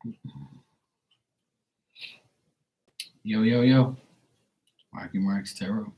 Yo, yo, yo. Marky Mark's Tarot.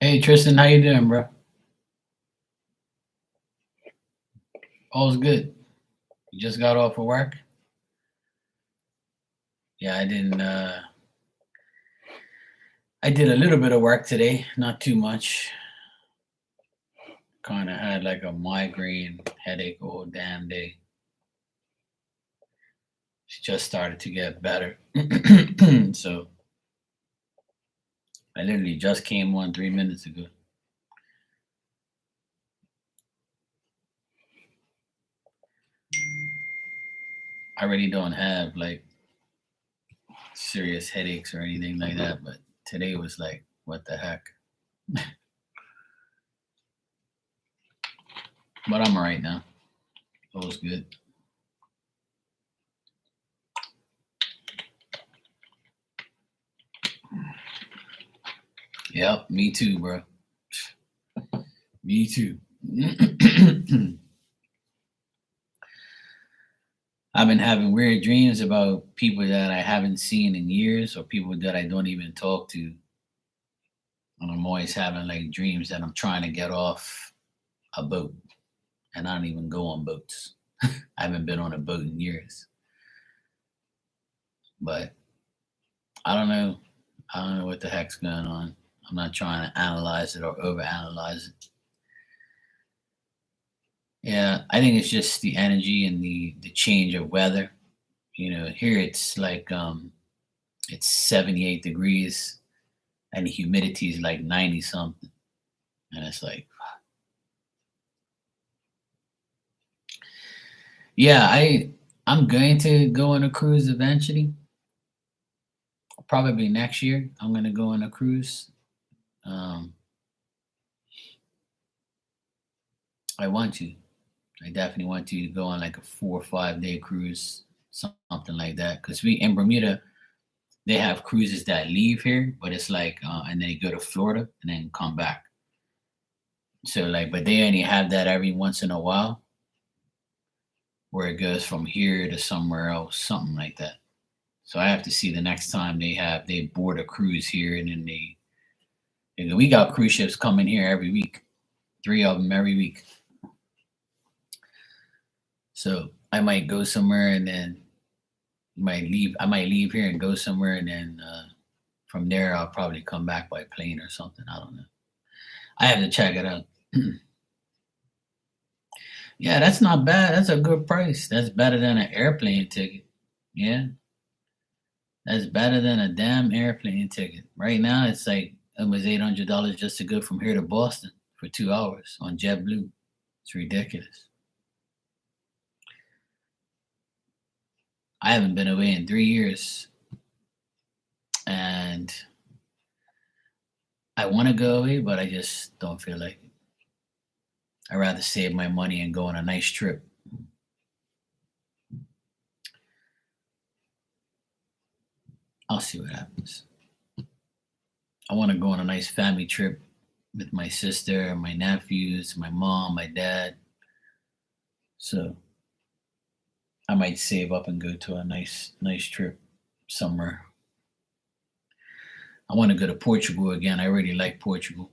Hey, Tristan, how you doing, bro? All's good. You just got off of work? Yeah, I didn't. I did a little bit of work today, not too much. Kind of had like a migraine headache all damn day. She just started to get better. So I literally just came on 3 minutes ago. I really don't have like serious headaches or anything like that, but today was like, what the heck? But I'm all right now. All's good. Yep, me too, bro. Me too. I've been having weird dreams about people that I haven't seen in years or people that I don't even talk to. And I'm always having like dreams that I'm trying to get off a boat. And I don't even go on boats. I haven't been on a boat in years. But I don't know. I don't know what the heck's going on. I'm not trying to analyze it or overanalyze it. Yeah, I think it's just the energy and the change of weather. You know, here it's like it's 78 degrees and the humidity is like 90 something. And it's like, yeah, I'm going to go on a cruise eventually. Probably next year. I'm gonna go on a cruise. Um, I want to. I definitely want to go on like a 4 or 5 day cruise, something like that. Because we in Bermuda, they have cruises that leave here, but it's like, and then they go to Florida and then come back. So like, but they only have that every once in a while, where it goes from here to somewhere else, something like that. So I have to see the next time they board a cruise here, and then we got cruise ships coming here every week, 3 of them every week. So I might go somewhere and then might leave. I might leave here and go somewhere, and then from there I'll probably come back by plane or something. I don't know. I have to check it out. Yeah, that's not bad. That's a good price. That's better than an airplane ticket. Yeah, that's better than a damn airplane ticket. Right now, it's like almost $800 just to go from here to Boston for 2 hours on JetBlue. It's ridiculous. I haven't been away in 3 years, and I want to go away, but I just don't feel like it. I'd rather save my money and go on a nice trip. I'll see what happens. I want to go on a nice family trip with my sister, my nephews, my mom, my dad. So I might save up and go to a nice trip somewhere. I want to go to Portugal again. I really like Portugal.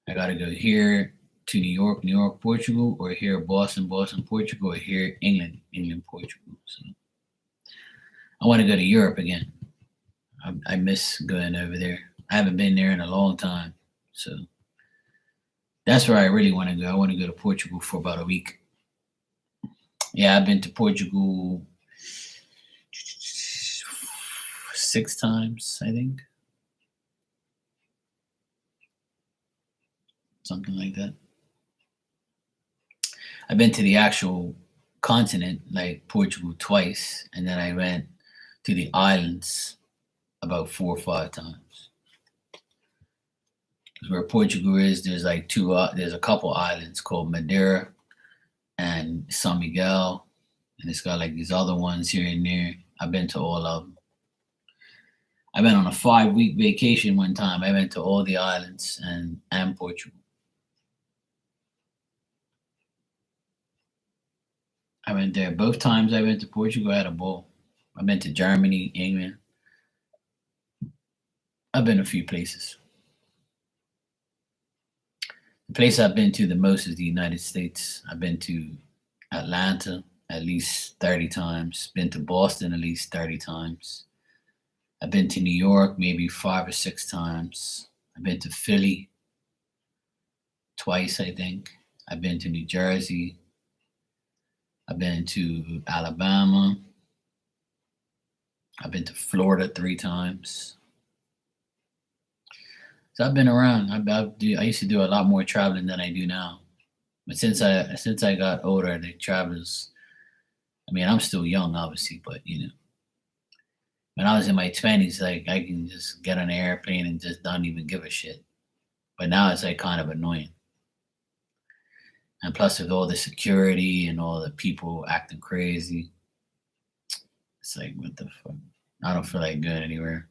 I got to go here to New York, Portugal, or here Boston, Boston, Portugal, or here England, Portugal. So I want to go to Europe again. I miss going over there. I haven't been there in a long time. So that's where I really want to go. I want to go to Portugal for about a week. Yeah, I've been to Portugal 6 times, I think. Something like that. I've been to the actual continent, like Portugal, twice, and then I went to the islands about 4 or 5 times. 'Cause where Portugal is, there's like there's a couple islands called Madeira and San Miguel, and it's got like these other ones here and there. I've been to all of them. I went on a 5 week vacation one time. I went to all the islands and Portugal. I went there both times. I went to Portugal. I had a ball. I've been to Germany, England. I've been a few places. The place I've been to the most is the United States. I've been to Atlanta at least 30 times. Been to Boston at least 30 times. I've been to New York maybe 5 or 6 times. I've been to Philly twice, I think. I've been to New Jersey. I've been to Alabama. I've been to Florida 3 times. So I've been around. I used to do a lot more traveling than I do now. But since I got older, the travels. I mean, I'm still young, obviously, but when I was in my 20s, like I can just get on an airplane and just don't even give a shit. But now it's like kind of annoying. And plus, with all the security and all the people acting crazy, it's like, what the fuck? I don't feel like going anywhere.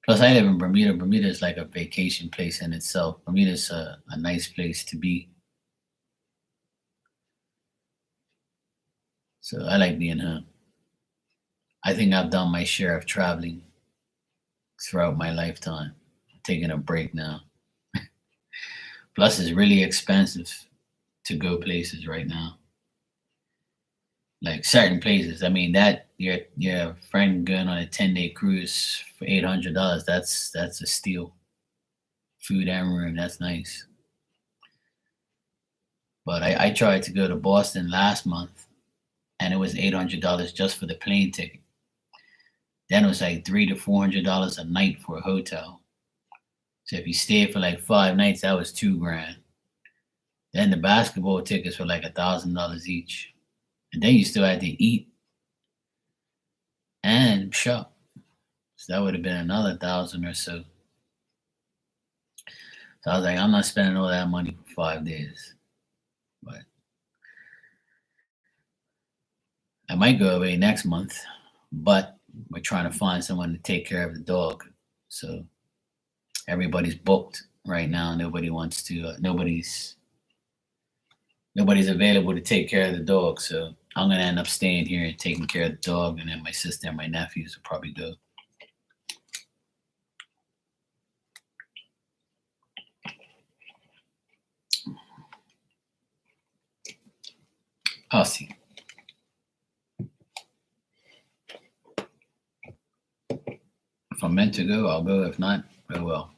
Plus, I live in Bermuda. Bermuda is like a vacation place in itself. Bermuda's a nice place to be. So I like being home. I think I've done my share of traveling throughout my lifetime. I'm taking a break now. Plus, it's really expensive to go places right now. Like certain places. I mean, that your friend going on a 10-day cruise for $800. That's a steal. Food and room. That's nice. But I tried to go to Boston last month, and it was $800 just for the plane ticket. Then it was like $300 to $400 a night for a hotel. So if you stayed for like 5 nights, that was $2 grand. Then the basketball tickets were like $1,000 each, and then you still had to eat and shop. So that would have been another 1,000 or so. So I was like, I'm not spending all that money for 5 days. But I might go away next month, but we're trying to find someone to take care of the dog. So everybody's booked right now. Nobody wants to. Nobody's available to take care of the dog. So I'm gonna end up staying here and taking care of the dog, and then my sister and my nephews will probably go. I'll see. If I'm meant to go, I'll go. If not, oh well.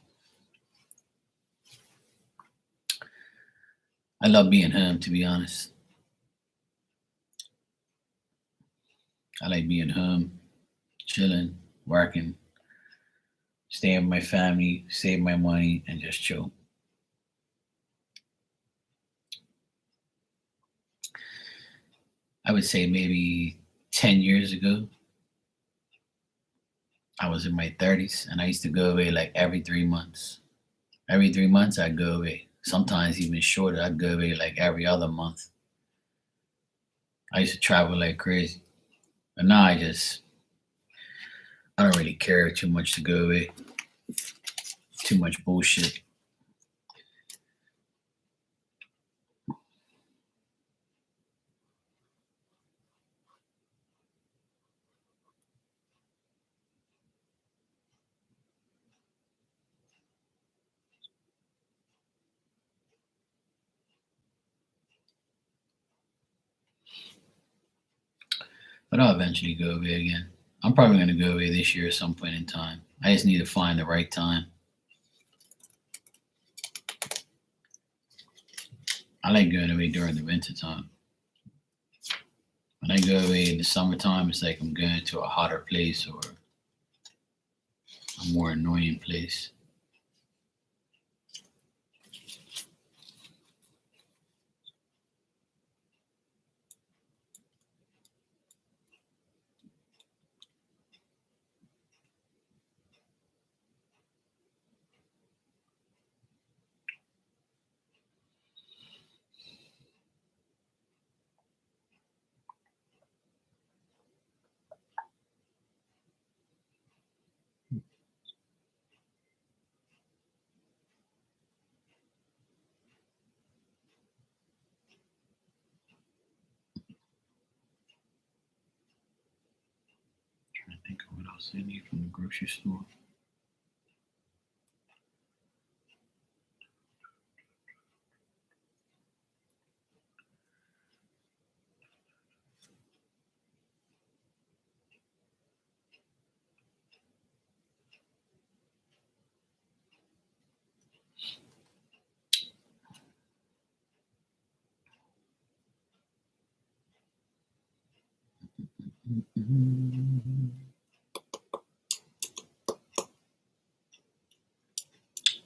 I love being home, to be honest. I like being home, chilling, working, staying with my family, save my money, and just chill. I would say maybe 10 years ago, I was in my 30s and I used to go away like every 3 months. Every 3 months, I'd go away. Sometimes even shorter, I'd go away like every other month. I used to travel like crazy. But now I don't really care too much to go away. Too much bullshit. But I'll eventually go away again. I'm probably going to go away this year at some point in time. I just need to find the right time. I like going away during the winter time. When I go away in the summertime, it's like I'm going to a hotter place or a more annoying place. Trying to think of what else I need from the grocery store.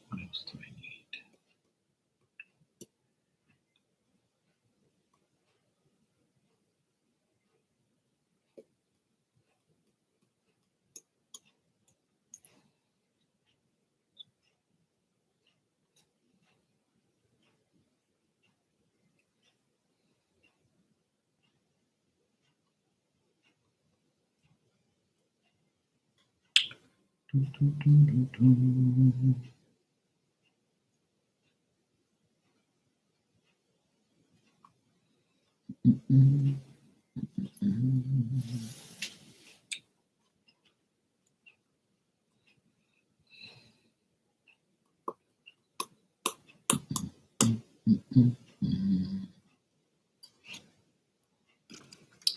What else do I need?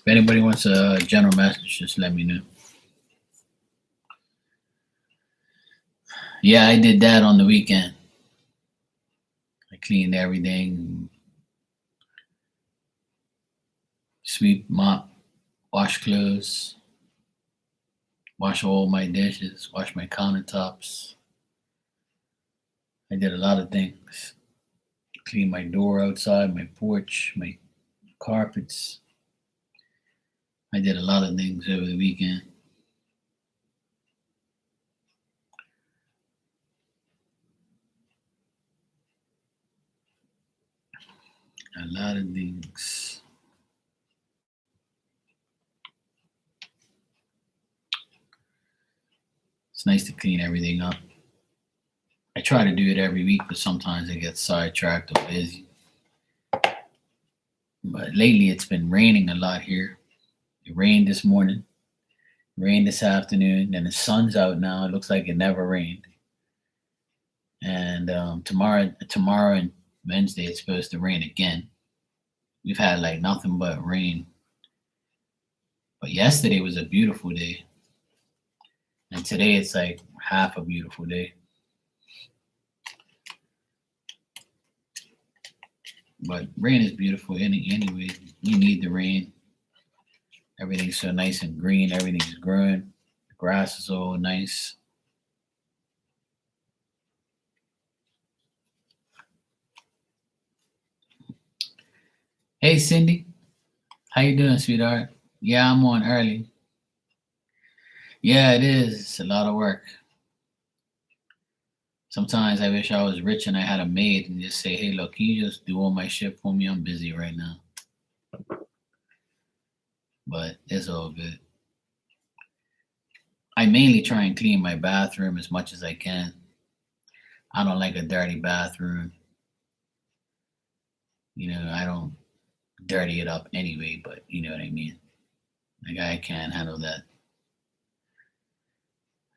If anybody wants a general message, just let me know. Yeah, I did that on the weekend. I cleaned everything, sweep, mop, wash clothes, wash all my dishes, wash my countertops. I did a lot of things. Clean my door outside, my porch, my carpets. I did a lot of things over the weekend. A lot of things. It's nice to clean everything up. I try to do it every week, but sometimes I get sidetracked or busy. But lately it's been raining a lot here. It rained this morning, rained this afternoon, and the sun's out now. It looks like it never rained. And tomorrow and Wednesday it's supposed to rain again. We've had like nothing but rain. But yesterday was a beautiful day, and today it's like half a beautiful day. But rain is beautiful anyway. You need the rain. Everything's so nice and green. Everything's growing. The grass is all nice. Hey Cindy, how you doing, sweetheart? Yeah, I'm on early. Yeah, it is. It's a lot of work. Sometimes I wish I was rich and I had a maid and just say, "Hey, look, can you just do all my shit for me? I'm busy right now." But it's all good. I mainly try and clean my bathroom as much as I can. I don't like a dirty bathroom. I don't dirty it up anyway, but you know what I mean. Like I can't handle that.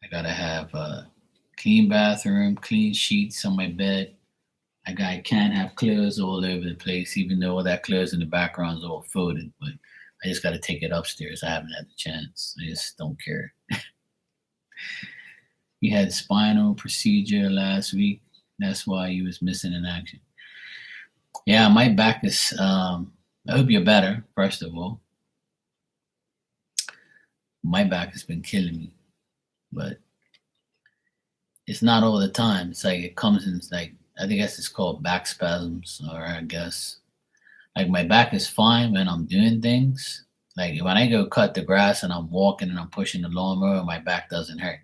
I gotta have a clean bathroom, clean sheets on my bed. I can't have clothes all over the place, even though all that clothes in the background is all folded. But I just gotta take it upstairs. I haven't had the chance. I just don't care. You had spinal procedure last week. That's why you was missing in action. Yeah, my back is. I hope you're better. First of all, my back has been killing me, but it's not all the time. It's like it comes in. It's like I think it's called back spasms, or I guess like my back is fine when I'm doing things. Like when I go cut the grass and I'm walking and I'm pushing the lawnmower, my back doesn't hurt.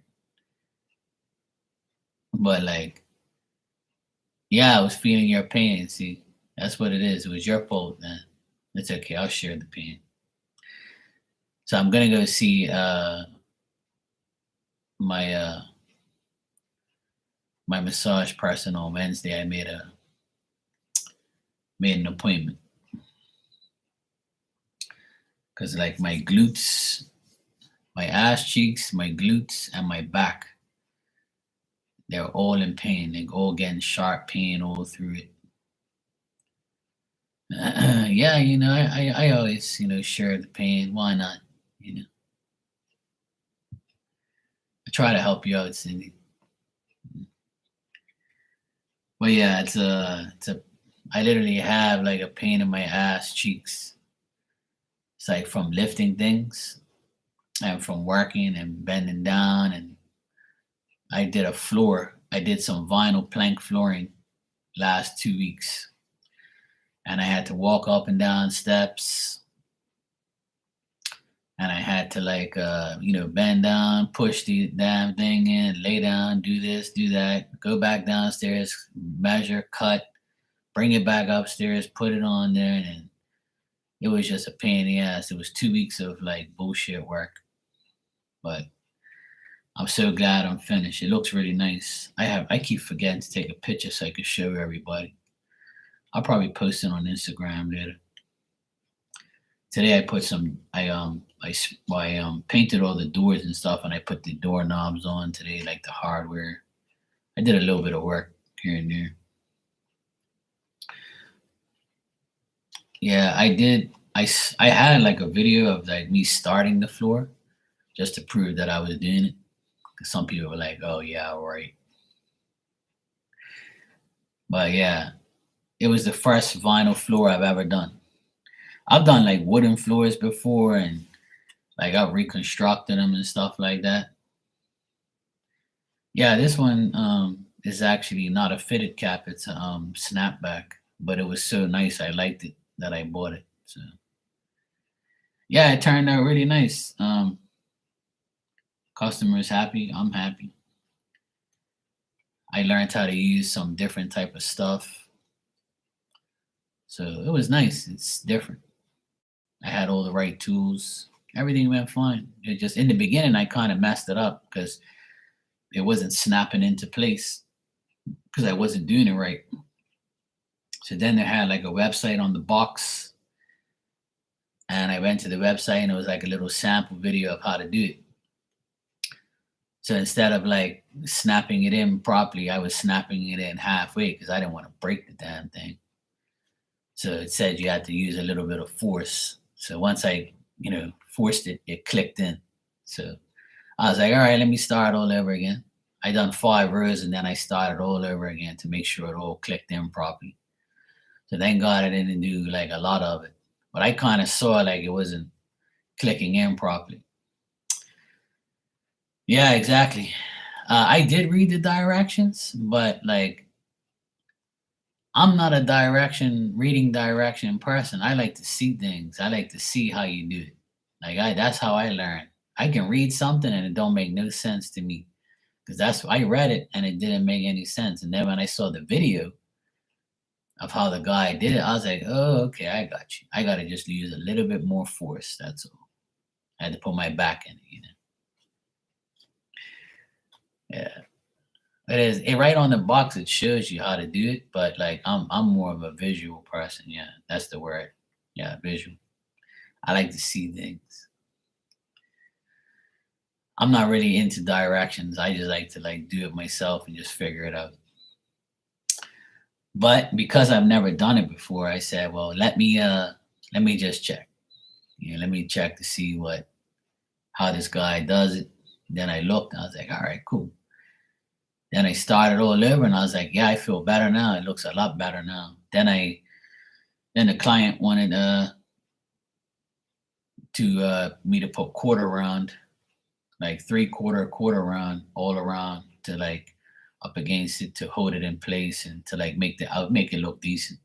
But like, yeah, I was feeling your pain. See, that's what it is. It was your fault, man. It's okay. I'll share the pain. So I'm gonna go see my my massage person on Wednesday. I made an appointment because like my glutes, my ass cheeks, my glutes, and my back, they're all in pain. They're all getting sharp pain all through it. Yeah, I always share the pain. Why not? You know, I try to help you out, Cindy. But yeah, it's a. I literally have like a pain in my ass cheeks. It's like from lifting things and from working and bending down. And I did a floor. I did some vinyl plank flooring last 2 weeks, and I had to walk up and down steps, and I had to like bend down, push the damn thing in, lay down, do this, do that, go back downstairs, measure, cut, bring it back upstairs, put it on there, and it was just a pain in the ass. It was 2 weeks of like bullshit work, but I'm so glad I'm finished. It looks really nice. I keep forgetting to take a picture so I can show everybody. I'll probably post it on Instagram later. Today I put some I painted all the doors and stuff, and I put the doorknobs on today, like the hardware. I did a little bit of work here and there. Yeah, I did. I had like a video of like me starting the floor just to prove that I was doing it. 'Cause some people were like, "Oh yeah, all right." But yeah, it was the first vinyl floor I've ever done. I've done like wooden floors before, and like I've reconstructed them and stuff like that. Yeah, this one is actually not a fitted cap. It's a snapback, but it was so nice. I liked it that I bought it. So yeah, it turned out really nice. Customers happy. I'm happy. I learned how to use some different type of stuff. So it was nice. It's different. I had all the right tools. Everything went fine. It just in the beginning I kind of messed it up because it wasn't snapping into place because I wasn't doing it right. So then they had like a website on the box, and I went to the website, and it was like a little sample video of how to do it. So instead of like snapping it in properly, I was snapping it in halfway because I didn't want to break the damn thing. So it said you had to use a little bit of force. So once I, forced it, it clicked in. So I was like, all right, let me start all over again. I done 5 rows and then I started all over again to make sure it all clicked in properly. So thank God I didn't do like a lot of it. But I kind of saw like it wasn't clicking in properly. Yeah, exactly. I did read the directions, but like I'm not a reading direction person. I like to see things. I like to see how you do it. That's how I learn. I can read something and it don't make no sense to me because that's I read it and it didn't make any sense. And then when I saw the video of how the guy did it, I was like, oh, okay, I got you. I got to just use a little bit more force. That's all. I had to put my back in it. Yeah. It is right on the box. It shows you how to do it, but like I'm more of a visual person. Yeah, that's the word. Yeah, visual. I like to see things. I'm not really into directions. I just like to like do it myself and just figure it out. But because I've never done it before, I said, well, let me just check. Let me check to see how this guy does it. Then I looked. And I was like, all right, cool. Then I started all over and I was like, yeah, I feel better now. It looks a lot better now. Then the client wanted me to put quarter round, like 3/4 round all around to like up against it to hold it in place and to like make it look decent.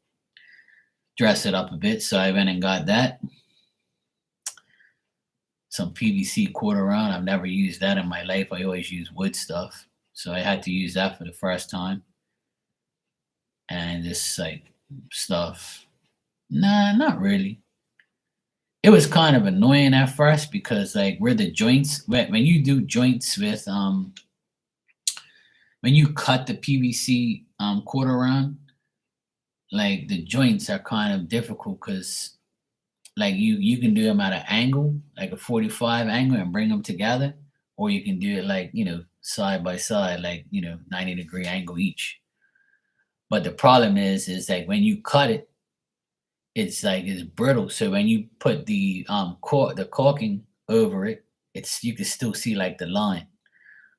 Dress it up a bit. So I went and got that. Some PVC quarter round. I've never used that in my life. I always use wood stuff. So I had to use that for the first time. And this like stuff. Nah, not really. It was kind of annoying at first because like where the joints when you do joints with when you cut the PVC quarter round, like the joints are kind of difficult because like you can do them at an angle, like a 45 angle and bring them together, or you can do it like, side by side, like, 90-degree angle each. But the problem is like when you cut it, it's brittle. So when you put the caulking over it, you can still see like the line.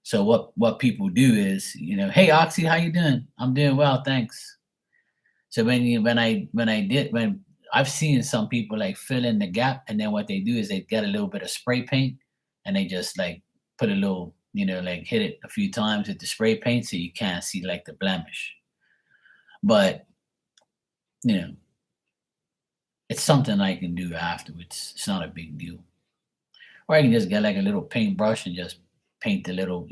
So what people do is, hey Oxy, how you doing? I'm doing well, thanks. So when I've seen some people like fill in the gap, and then what they do is they get a little bit of spray paint and they just like put a little, like hit it a few times with the spray paint so you can't see like the blemish. But it's something I can do afterwards. It's not a big deal. Or I can just get like a little paintbrush and just paint the little,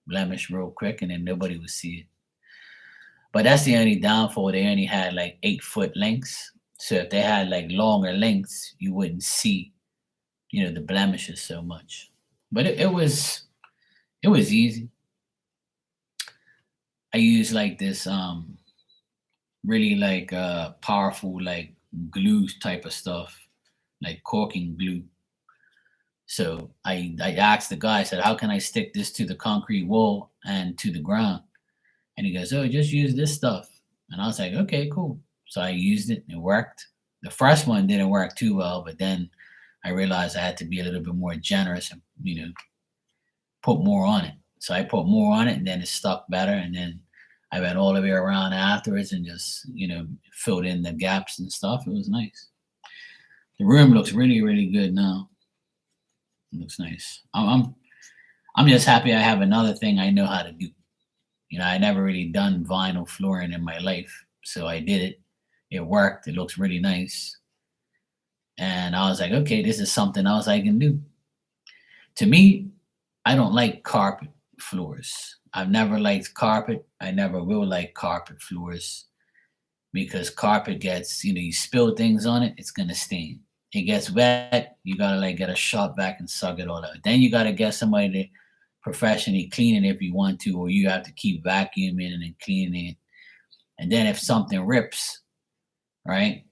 blemish real quick and then nobody will see it. But that's the only downfall. They only had like 8-foot lengths. So if they had like longer lengths, you wouldn't see, the blemishes so much. But it was easy. I used like this really like powerful like glue type of stuff, like caulking glue. So I asked the guy, I said, how can I stick this to the concrete wall and to the ground? And he goes, oh, just use this stuff. And I was like, okay, cool. So I used it. It worked. The first one didn't work too well, but then I realized I had to be a little bit more generous and, put more on it. So I put more on it and then it stuck better. And then I went all the way around afterwards and just, filled in the gaps and stuff. It was nice. The room looks really, really good now. It looks nice. I'm just happy I have another thing I know how to do. I never really done vinyl flooring in my life, so I did it. It worked. It looks really nice. And I was like, okay, this is something else I can do. To me, I don't like carpet floors. I've never liked carpet. I never will like carpet floors because carpet gets, you spill things on it, it's gonna stain. It gets wet, you gotta like get a shop vac and suck it all out. Then you gotta get somebody to professionally clean it if you want to, or you have to keep vacuuming and cleaning it. And then if something rips, right?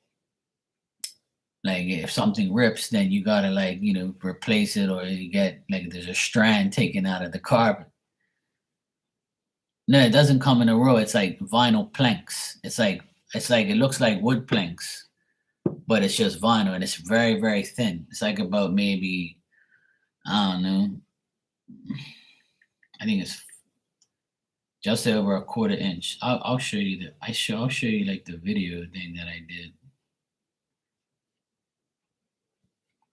Like if something rips, then you gotta like, replace it, or you get like there's a strand taken out of the carpet. No, it doesn't come in a row. It's like vinyl planks. It's like it looks like wood planks, but it's just vinyl and it's very, very thin. It's like about maybe, I don't know, I think it's just over a quarter inch. I'll show you I'll show you like the video thing that I did.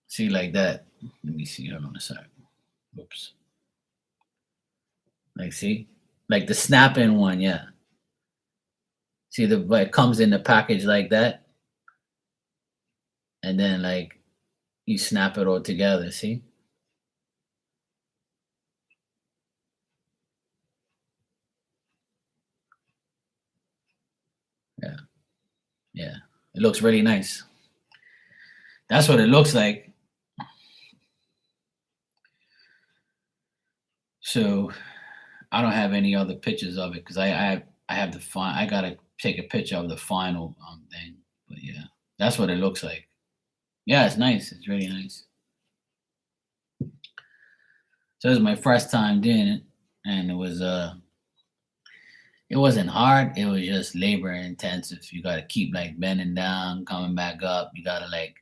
See like that. Let me see. Hold on a sec. Oops. Like see? Like the snap in one, yeah. See but it comes in the package like that, and then like you snap it all together, see? Yeah, yeah. It looks really nice. That's what it looks like. So I don't have any other pictures of it because I have I gotta take a picture of the final thing. But yeah, that's what it looks like. Yeah, it's nice. It's really nice. So it was my first time doing it, and it wasn't hard. It was just labor intensive. You gotta keep like bending down, coming back up. You gotta like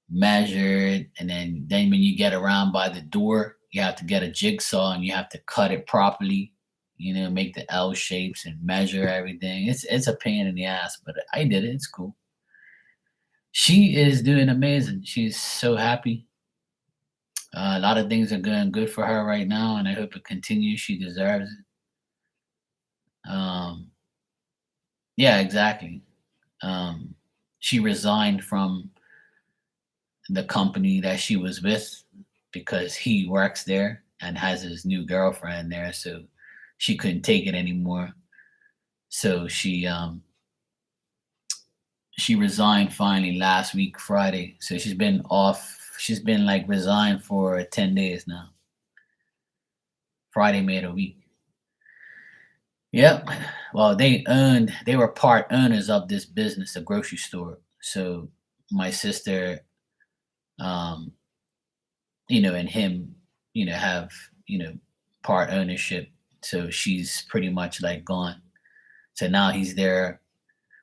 measure it, and then when you get around by the door, you have to get a jigsaw and you have to cut it properly. Make the L shapes and measure everything. It's a pain in the ass, but I did it. It's cool. She is doing amazing. She's so happy. A lot of things are going good for her right now, and I hope it continues. She deserves it. Yeah, exactly. Um, she resigned from the company that she was with because he works there and has his new girlfriend there, so she couldn't take it anymore. So she resigned finally last week Friday. So she's been off. She's been like resigned for 10 days now. Friday made a week. Yep. Well, they were part owners of this business, a grocery store. So my sister, um, and him, have, part ownership. So she's pretty much like gone. So now he's there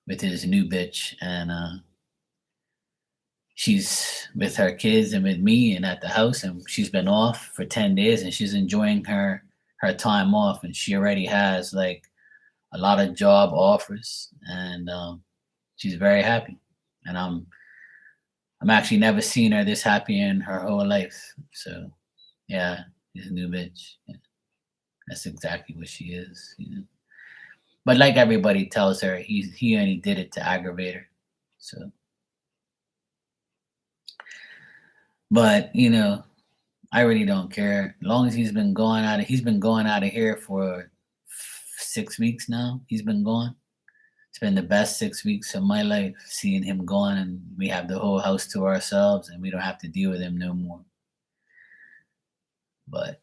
with his new bitch, and she's with her kids and with me and at the house, and she's been off for 10 days and she's enjoying her time off, and she already has like a lot of job offers, and she's very happy. And I'm actually never seen her this happy in her whole life. So yeah, she's a new bitch. Yeah, that's exactly what she is. But like everybody tells her, he only did it to aggravate her. So, but I really don't care. As long as he's been going out of here for 6 weeks now. He's been gone. It's been the best 6 weeks of my life, seeing him gone, and we have the whole house to ourselves, and we don't have to deal with him no more. But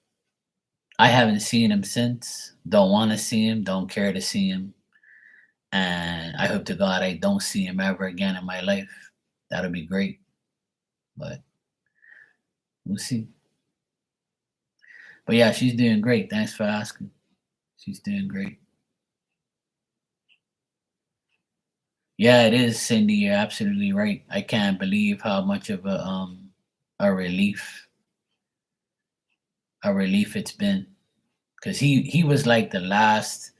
I haven't seen him since. Don't want to see him. Don't care to see him. And I hope to God I don't see him ever again in my life. That'll be great. But we'll see. But yeah, she's doing great. Thanks for asking. She's doing great. Yeah, it is, Cindy. You're absolutely right. I can't believe how much of a relief it's been. Because he was like the last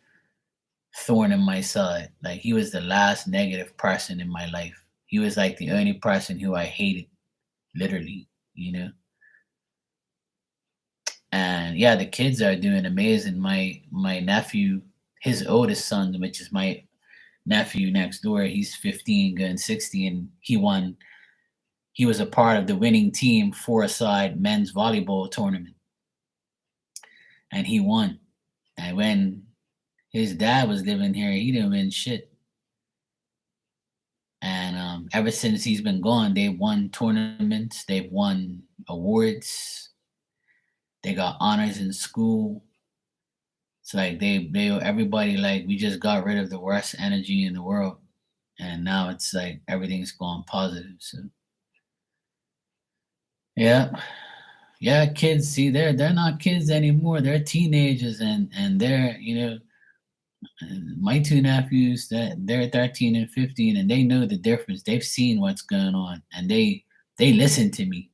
thorn in my side. Like he was the last negative person in my life. He was like the only person who I hated, literally, you know. And yeah, the kids are doing amazing. My nephew, his oldest son, which is my nephew next door, he's 15 going 60, and he was a part of the winning team for a side men's volleyball tournament, and he won. And when his dad was living here, he didn't win shit. And ever since he's been gone, they've won tournaments, they've won awards, they got honors in school. It's like they everybody, like, we just got rid of the worst energy in the world. and now it's like everything's going positive. So yeah, yeah, kids. See, they're not kids anymore. They're teenagers, and they're my two nephews that they're 13 and 15, and they know the difference. They've seen what's going on, and they listen to me.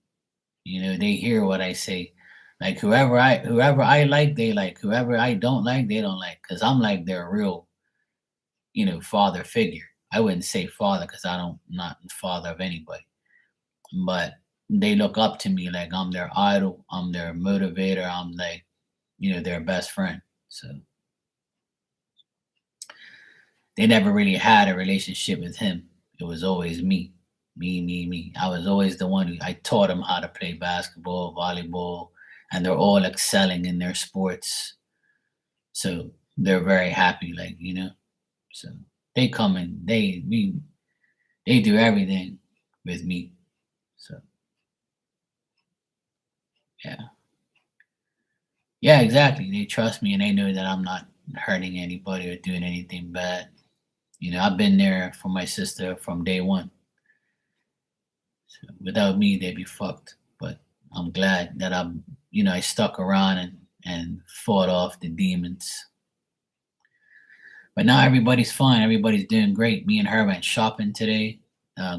They hear what I say. Like whoever I like, they like. Whoever I don't like, they don't like. Cause I'm like their real, father figure. I wouldn't say father because I don't not the father of anybody, but they look up to me like I'm their idol. I'm their motivator. I'm like, their best friend. So they never really had a relationship with him. It was always me, me, me, me. I was always the one who I taught them how to play basketball, volleyball, and they're all excelling in their sports. So they're very happy, like. So they come and they do everything with me. So yeah, yeah, exactly. They trust me and they know that I'm not hurting anybody or doing anything bad. I've been there for my sister from day one. So without me, they'd be fucked. But I'm glad that I stuck around and fought off the demons. But now everybody's fine. Everybody's doing great. Me and her went shopping today,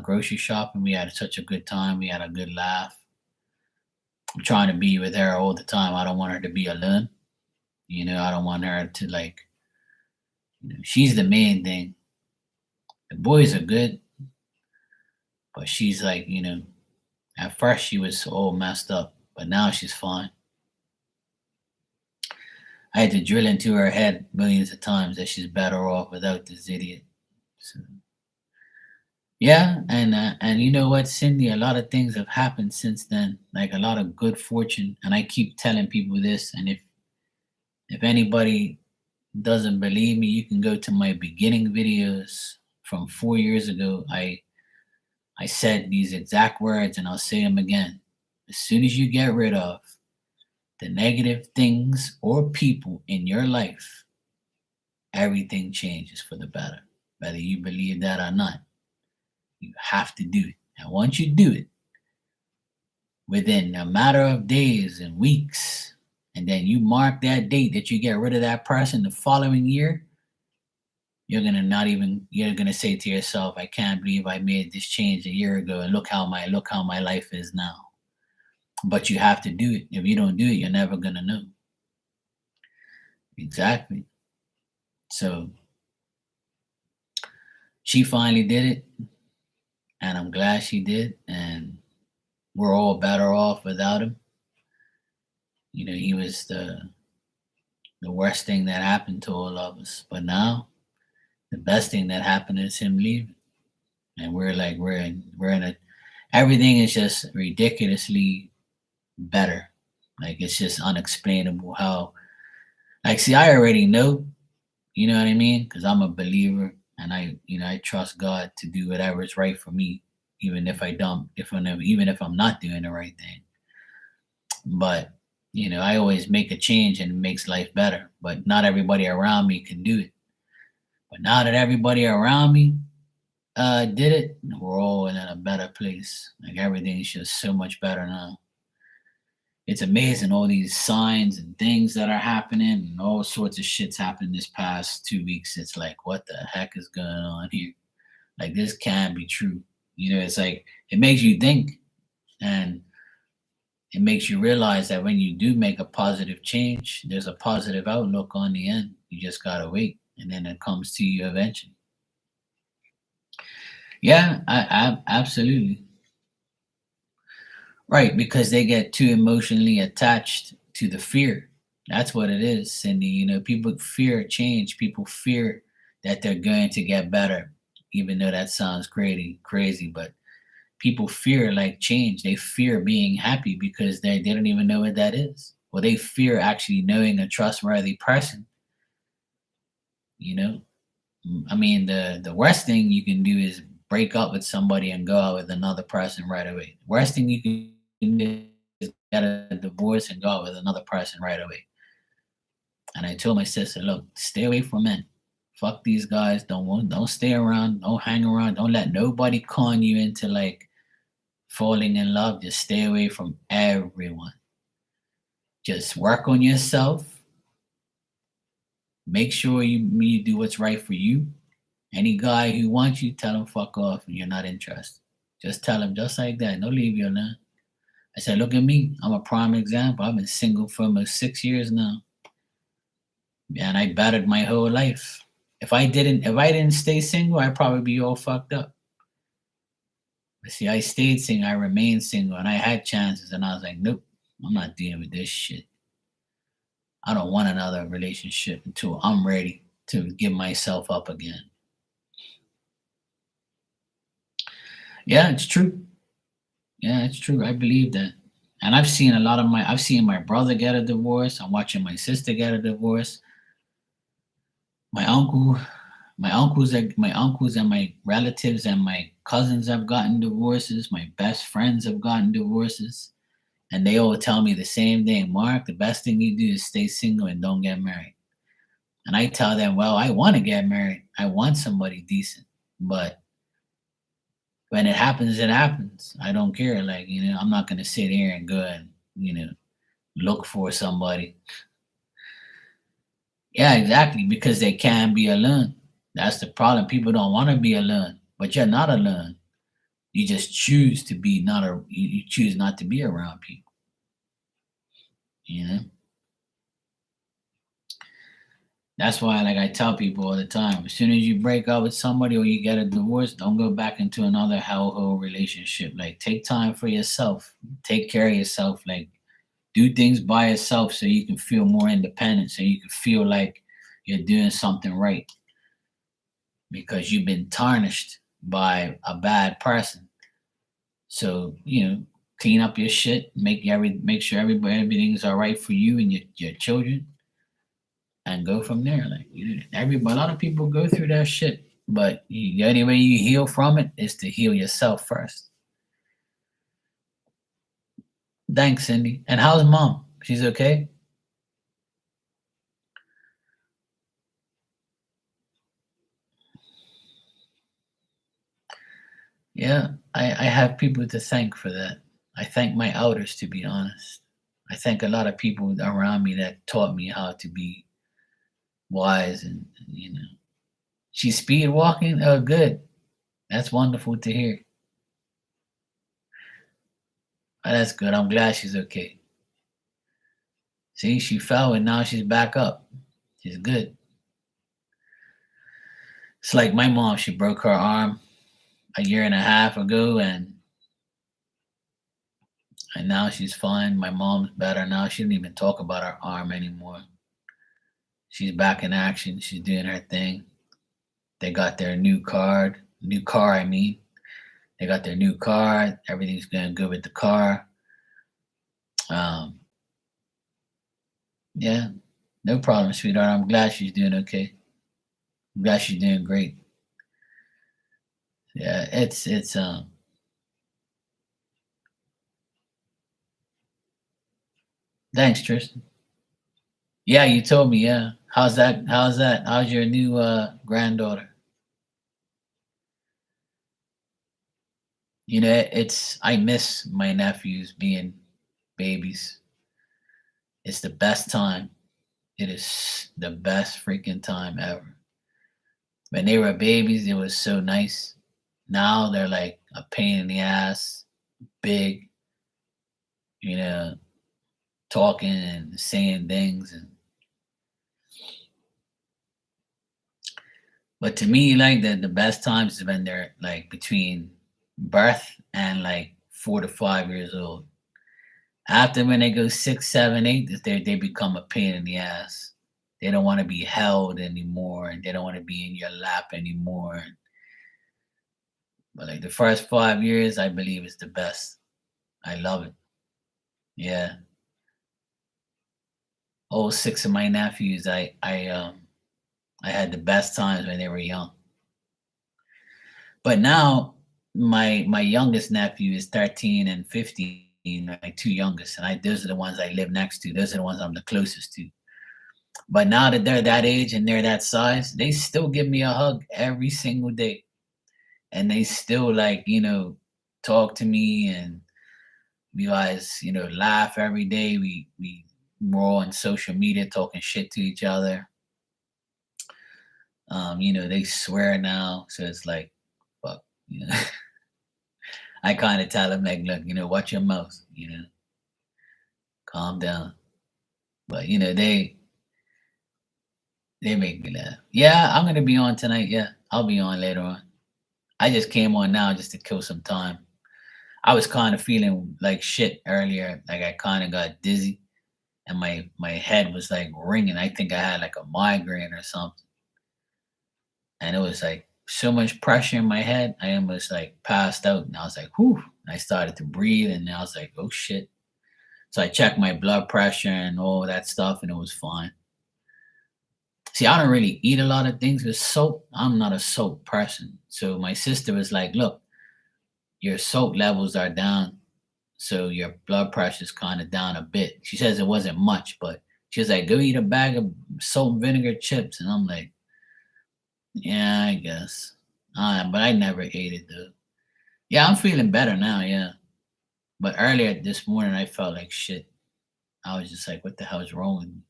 grocery shopping. We had such a good time. We had a good laugh. I'm trying to be with her all the time. I don't want her to be alone. I don't want her to she's the main thing. The boys are good, but she's like, at first she was all messed up, but now she's fine. I had to drill into her head millions of times that she's better off without this idiot. So, yeah, and you know what, Cindy? A lot of things have happened since then, like a lot of good fortune. And I keep telling people this. And if anybody doesn't believe me, you can go to my beginning videos from 4 years ago. I said these exact words, and I'll say them again. As soon as you get rid of the negative things or people in your life, everything changes for the better. Whether you believe that or not, you have to do it. And once you do it, within a matter of days and weeks, and then you mark that date that you get rid of that person the following year, you're gonna say to yourself, I can't believe I made this change a year ago and look how my life is now. But you have to do it. If you don't do it, you're never gonna know. Exactly. So she finally did it, and I'm glad she did, and we're all better off without him. He was the worst thing that happened to all of us. But now the best thing that happened is him leaving. And we're in a everything is just ridiculously better. Like it's just unexplainable how see, I already know, you know what I mean? Because I'm a believer and I trust God to do whatever is right for me, even if I don't, if I'm never, even if I'm not doing the right thing. But I always make a change and it makes life better. But not everybody around me can do it. But now that everybody around me did it, we're all in a better place. Like everything's just so much better now. It's amazing all these signs and things that are happening and all sorts of shit's happened this past 2 weeks. It's like, what the heck is going on here? Like this can't be true. It's like it makes you think, and it makes you realize that when you do make a positive change, there's a positive outlook on the end. You just gotta wait, and then it comes to you eventually. Yeah, I absolutely right, because they get too emotionally attached to the fear. That's what it is, Cindy. People fear change. People fear that they're going to get better, even though that sounds crazy. But people fear like change. They fear being happy because they don't even know what that is. Well, they fear actually knowing a trustworthy person. You know, I mean, the worst thing you can do is break up with somebody and go out with another person right away. Worst thing you can do is get a divorce and go out with another person right away. And I told my sister, look, stay away from men Fuck these guys. Don't stay around. Don't hang around. Don't let nobody con you into like falling in love. Just stay away from everyone. Just work on yourself. Make sure you do what's right for you. Any guy who wants you, tell him fuck off and you're not interested. Just tell him just like that. Don't leave you alone. I said, look at me. I'm a prime example. I've been single for almost 6 years now. And I battered my whole life. If I didn't stay single, I'd probably be all fucked up. But see, I stayed single, I remained single, and I had chances, and I was like, nope, I'm not dealing with this shit. I don't want another relationship until I'm ready to give myself up again. Yeah, it's true. Yeah, it's true. I believe that. And I've seen my brother get a divorce. I'm watching my sister get a divorce. My uncle, my uncles and my relatives and my cousins have gotten divorces. My best friends have gotten divorces. And they all tell me the same thing, Mark, the best thing you do is stay single and don't get married. And I tell them, well, I want to get married. I want somebody decent. But when it happens, it happens. I don't care. Like, I'm not going to sit here and go and, look for somebody. Yeah, exactly. Because they can't be alone. That's the problem. People don't want to be alone, but you're not alone. You just choose to be not a, you choose not to be around people, you know? That's why, like I tell people all the time, as soon as you break up with somebody or you get a divorce, don't go back into another hellhole relationship. Like, take time for yourself, take care of yourself. Like, do things by yourself so you can feel more independent, so you can feel like you're doing something right because you've been tarnished by a bad person. So, clean up your shit, make sure everything's all right for you and your children, and go from there. Like, everybody, a lot of people go through that shit, but the only way you heal from it is to heal yourself first. Thanks, Cindy. And how's mom? She's okay? Yeah, I have people to thank for that. I thank my elders, to be honest. I thank a lot of people around me that taught me how to be wise and, she's speed walking. Oh, good. That's wonderful to hear. Oh, that's good. I'm glad she's okay. See, she fell and now she's back up. She's good. It's like my mom, she broke her arm a year and a half ago, and now she's fine. My mom's better now. She didn't even talk about her arm anymore. She's back in action. She's doing her thing. They got their new car, I mean. They got their new car. Everything's going good with the car. Um, yeah, no problem, sweetheart. I'm glad she's doing okay. I'm glad she's doing great. Yeah, it's thanks, Tristan. Yeah, you told me, yeah. How's that? How's that? How's your new granddaughter? It's I miss my nephews being babies. It's the best time. It is the best freaking time ever. When they were babies, it was so nice. Now they're like a pain in the ass, big, you know, talking and saying things. But to me, like the best times is when they're like between birth and like 4 to 5 years old. After when they go 6, 7, 8, they become a pain in the ass. They don't want to be held anymore, and they don't want to be in your lap anymore. But like the first 5 years, I believe is the best. I love it. Yeah. All six of my nephews, I had the best times when they were young. But now my youngest nephew is 13 and 15, my two youngest, and those are the ones I live next to. Those are the ones I'm the closest to. But now that they're that age and they're that size, they still give me a hug every single day. And they still like, talk to me and we guys, laugh every day. We're all on social media talking shit to each other. They swear now. So it's like, fuck, I kind of tell them like, look, watch your mouth, calm down. But they make me laugh. Yeah, I'm gonna be on tonight. Yeah, I'll be on later on. I just came on now just to kill some time. I was kind of feeling like shit earlier. Like I kind of got dizzy and my head was like ringing. I think I had like a migraine or something. And it was like so much pressure in my head. I almost like passed out. And I was like, whew. I started to breathe and I was like, oh shit. So I checked my blood pressure and all that stuff and it was fine. See, I don't really eat a lot of things with salt. I'm not a salt person. So my sister was like, look, your salt levels are down. So your blood pressure is kind of down a bit. She says it wasn't much, but she was like, go eat a bag of salt and vinegar chips. And I'm like, yeah, I guess. But I never ate it though. Yeah, I'm feeling better now. Yeah. But earlier this morning, I felt like shit. I was just like, what the hell is wrong with me?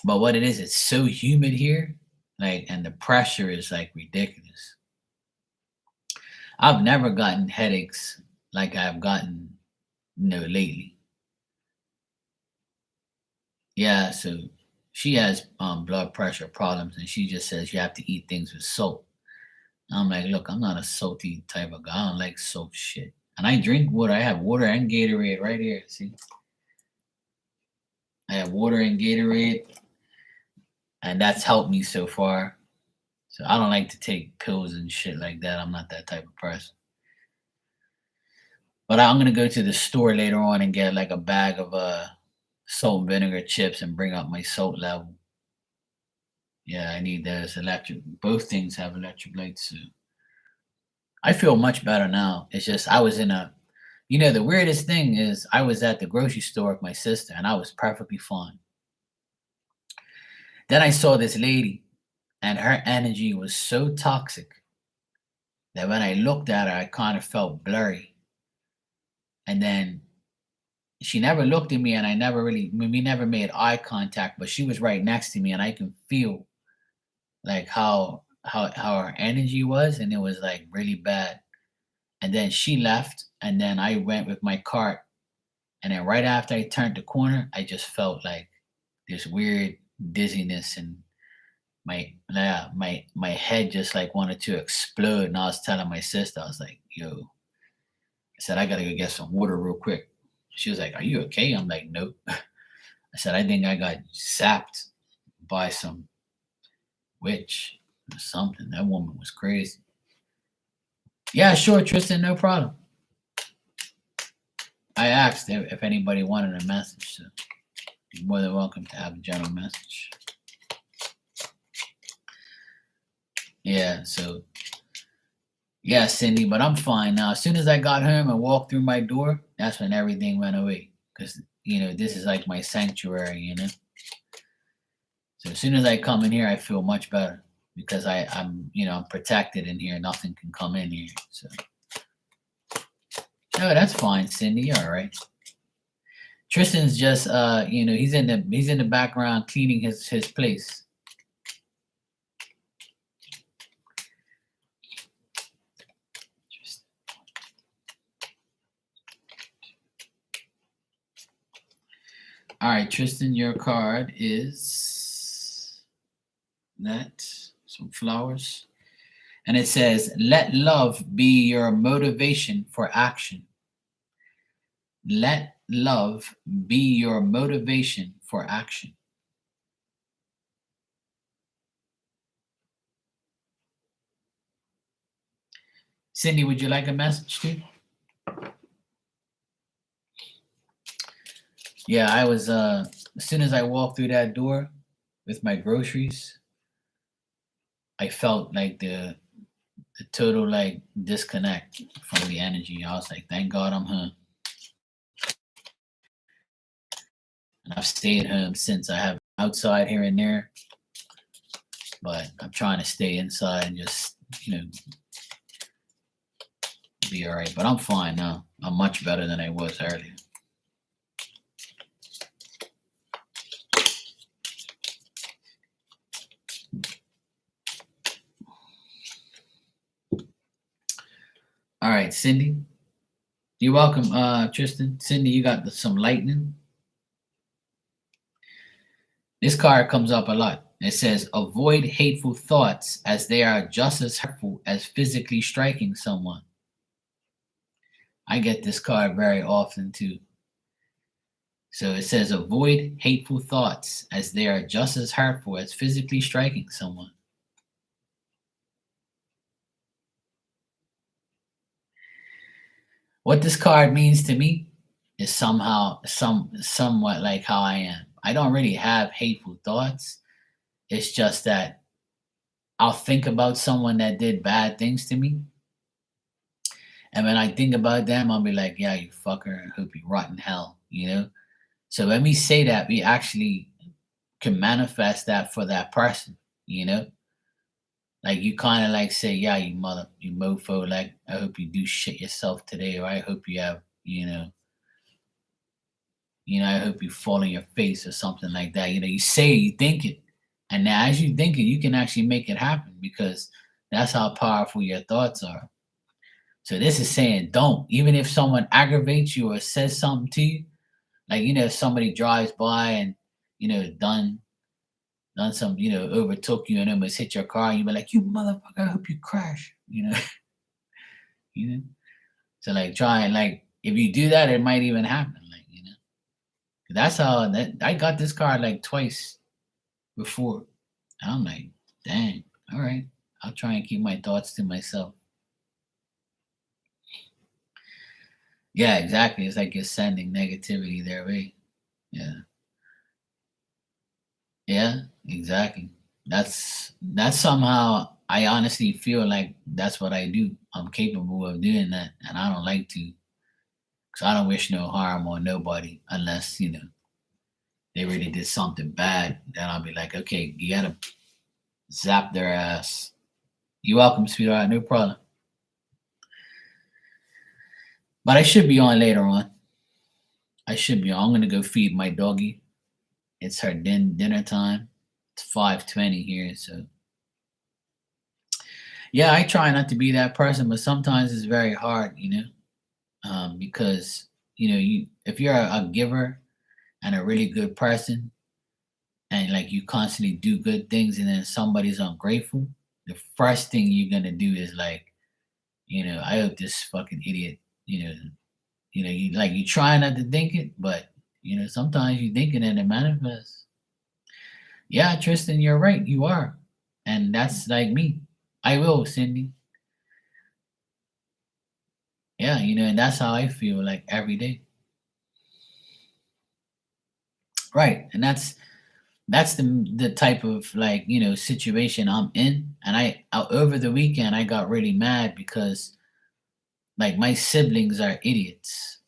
But what it is, it's so humid here. Like, and the pressure is like ridiculous. I've never gotten headaches like I've gotten, lately. Yeah, so she has blood pressure problems, and she just says you have to eat things with salt. I'm like, look, I'm not a salty type of guy. I don't like salt shit. And I drink water. I have water and Gatorade right here. See, I have water and Gatorade, and that's helped me so far. So I don't like to take pills and shit like that. I'm not that type of person. But I'm gonna go to the store later on and get like a bag of salt and vinegar chips and bring up my salt level. Yeah, I need those electric. Both things have electric lights. So I feel much better now. It's just I was in a, the weirdest thing is I was at the grocery store with my sister and I was perfectly fine. Then I saw this lady and her energy was so toxic that when I looked at her, I kind of felt blurry. And then she never looked at me and we never made eye contact, but she was right next to me and I can feel like how her energy was and it was like really bad. And then she left and then I went with my cart and then right after I turned the corner, I just felt like this weird dizziness and my head just like wanted to explode. And I was telling my sister, I was like, yo, I said, I gotta go get some water real quick. She was like, are you okay? I'm like, nope. I said, I think I got zapped by some witch or something. That woman was crazy. Yeah, sure, Tristan, no problem. I asked if anybody wanted a message, so you're more than welcome to have a general message. Yeah, so yeah, Cindy, but I'm fine now. As soon as I got home and walked through my door, that's when everything went away. Because this is like my sanctuary, So as soon as I come in here, I feel much better because I'm protected in here. Nothing can come in here. So no, that's fine, Cindy. All right. Tristan's just he's in the background cleaning his place. All right, Tristan, your card is that some flowers. And it says, let love be your motivation for action. Let love be your motivation for action. Cindy, would you like a message too? Yeah, I was as soon as I walked through that door with my groceries, I felt like the total like disconnect from the energy. I was like, thank God I'm home. And I've stayed home since. I have outside here and there, but I'm trying to stay inside and just, be all right. But I'm fine now. I'm much better than I was earlier. All right, Cindy. You're welcome, Tristan. Cindy, you got some lightning. This card comes up a lot. It says, avoid hateful thoughts as they are just as hurtful as physically striking someone. I get this card very often too. So it says, avoid hateful thoughts as they are just as hurtful as physically striking someone. What this card means to me is somewhat like how I am. I don't really have hateful thoughts. It's just that I'll think about someone that did bad things to me. And when I think about them, I'll be like, yeah, you fucker, I hope you rot in hell, So when we say that, we actually can manifest that for that person, Like you kind of like say, yeah, you mofo, like I hope you do shit yourself today, or I hope you have, I hope you fall on your face or something like that. You say it, you think it. And now as you think it, you can actually make it happen because that's how powerful your thoughts are. So this is saying don't, even if someone aggravates you or says something to you, like, if somebody drives by and, done some, overtook you and almost hit your car, and you be like, you motherfucker, I hope you crash, you know. So like try and like if you do that, it might even happen. Like, that's how I got this card like twice before. And I'm like, dang, all right. I'll try and keep my thoughts to myself. Yeah, exactly. It's like you're sending negativity their way. Yeah. Yeah, exactly. That's somehow I honestly feel like that's what I do. I'm capable of doing that, and I don't like to, because I don't wish no harm on nobody unless they really did something bad. Then I'll be like, okay, you gotta zap their ass. You're welcome, sweetheart. No problem. But I should be on later on. I should be on. I'm gonna go feed my doggy. It's her dinner time. It's 5:20 here, so yeah, I try not to be that person, but sometimes it's very hard, because you if you're a giver and a really good person, and like you constantly do good things, and then somebody's ungrateful, the first thing you're gonna do is like, I hope this fucking idiot, you try not to think it, but sometimes you think it and it manifests. Yeah, Tristan, you're right. You are. And that's like me. I will, Cindy. Yeah, and that's how I feel like every day. Right. And that's the type of like, situation I'm in. And over the weekend I got really mad because like my siblings are idiots,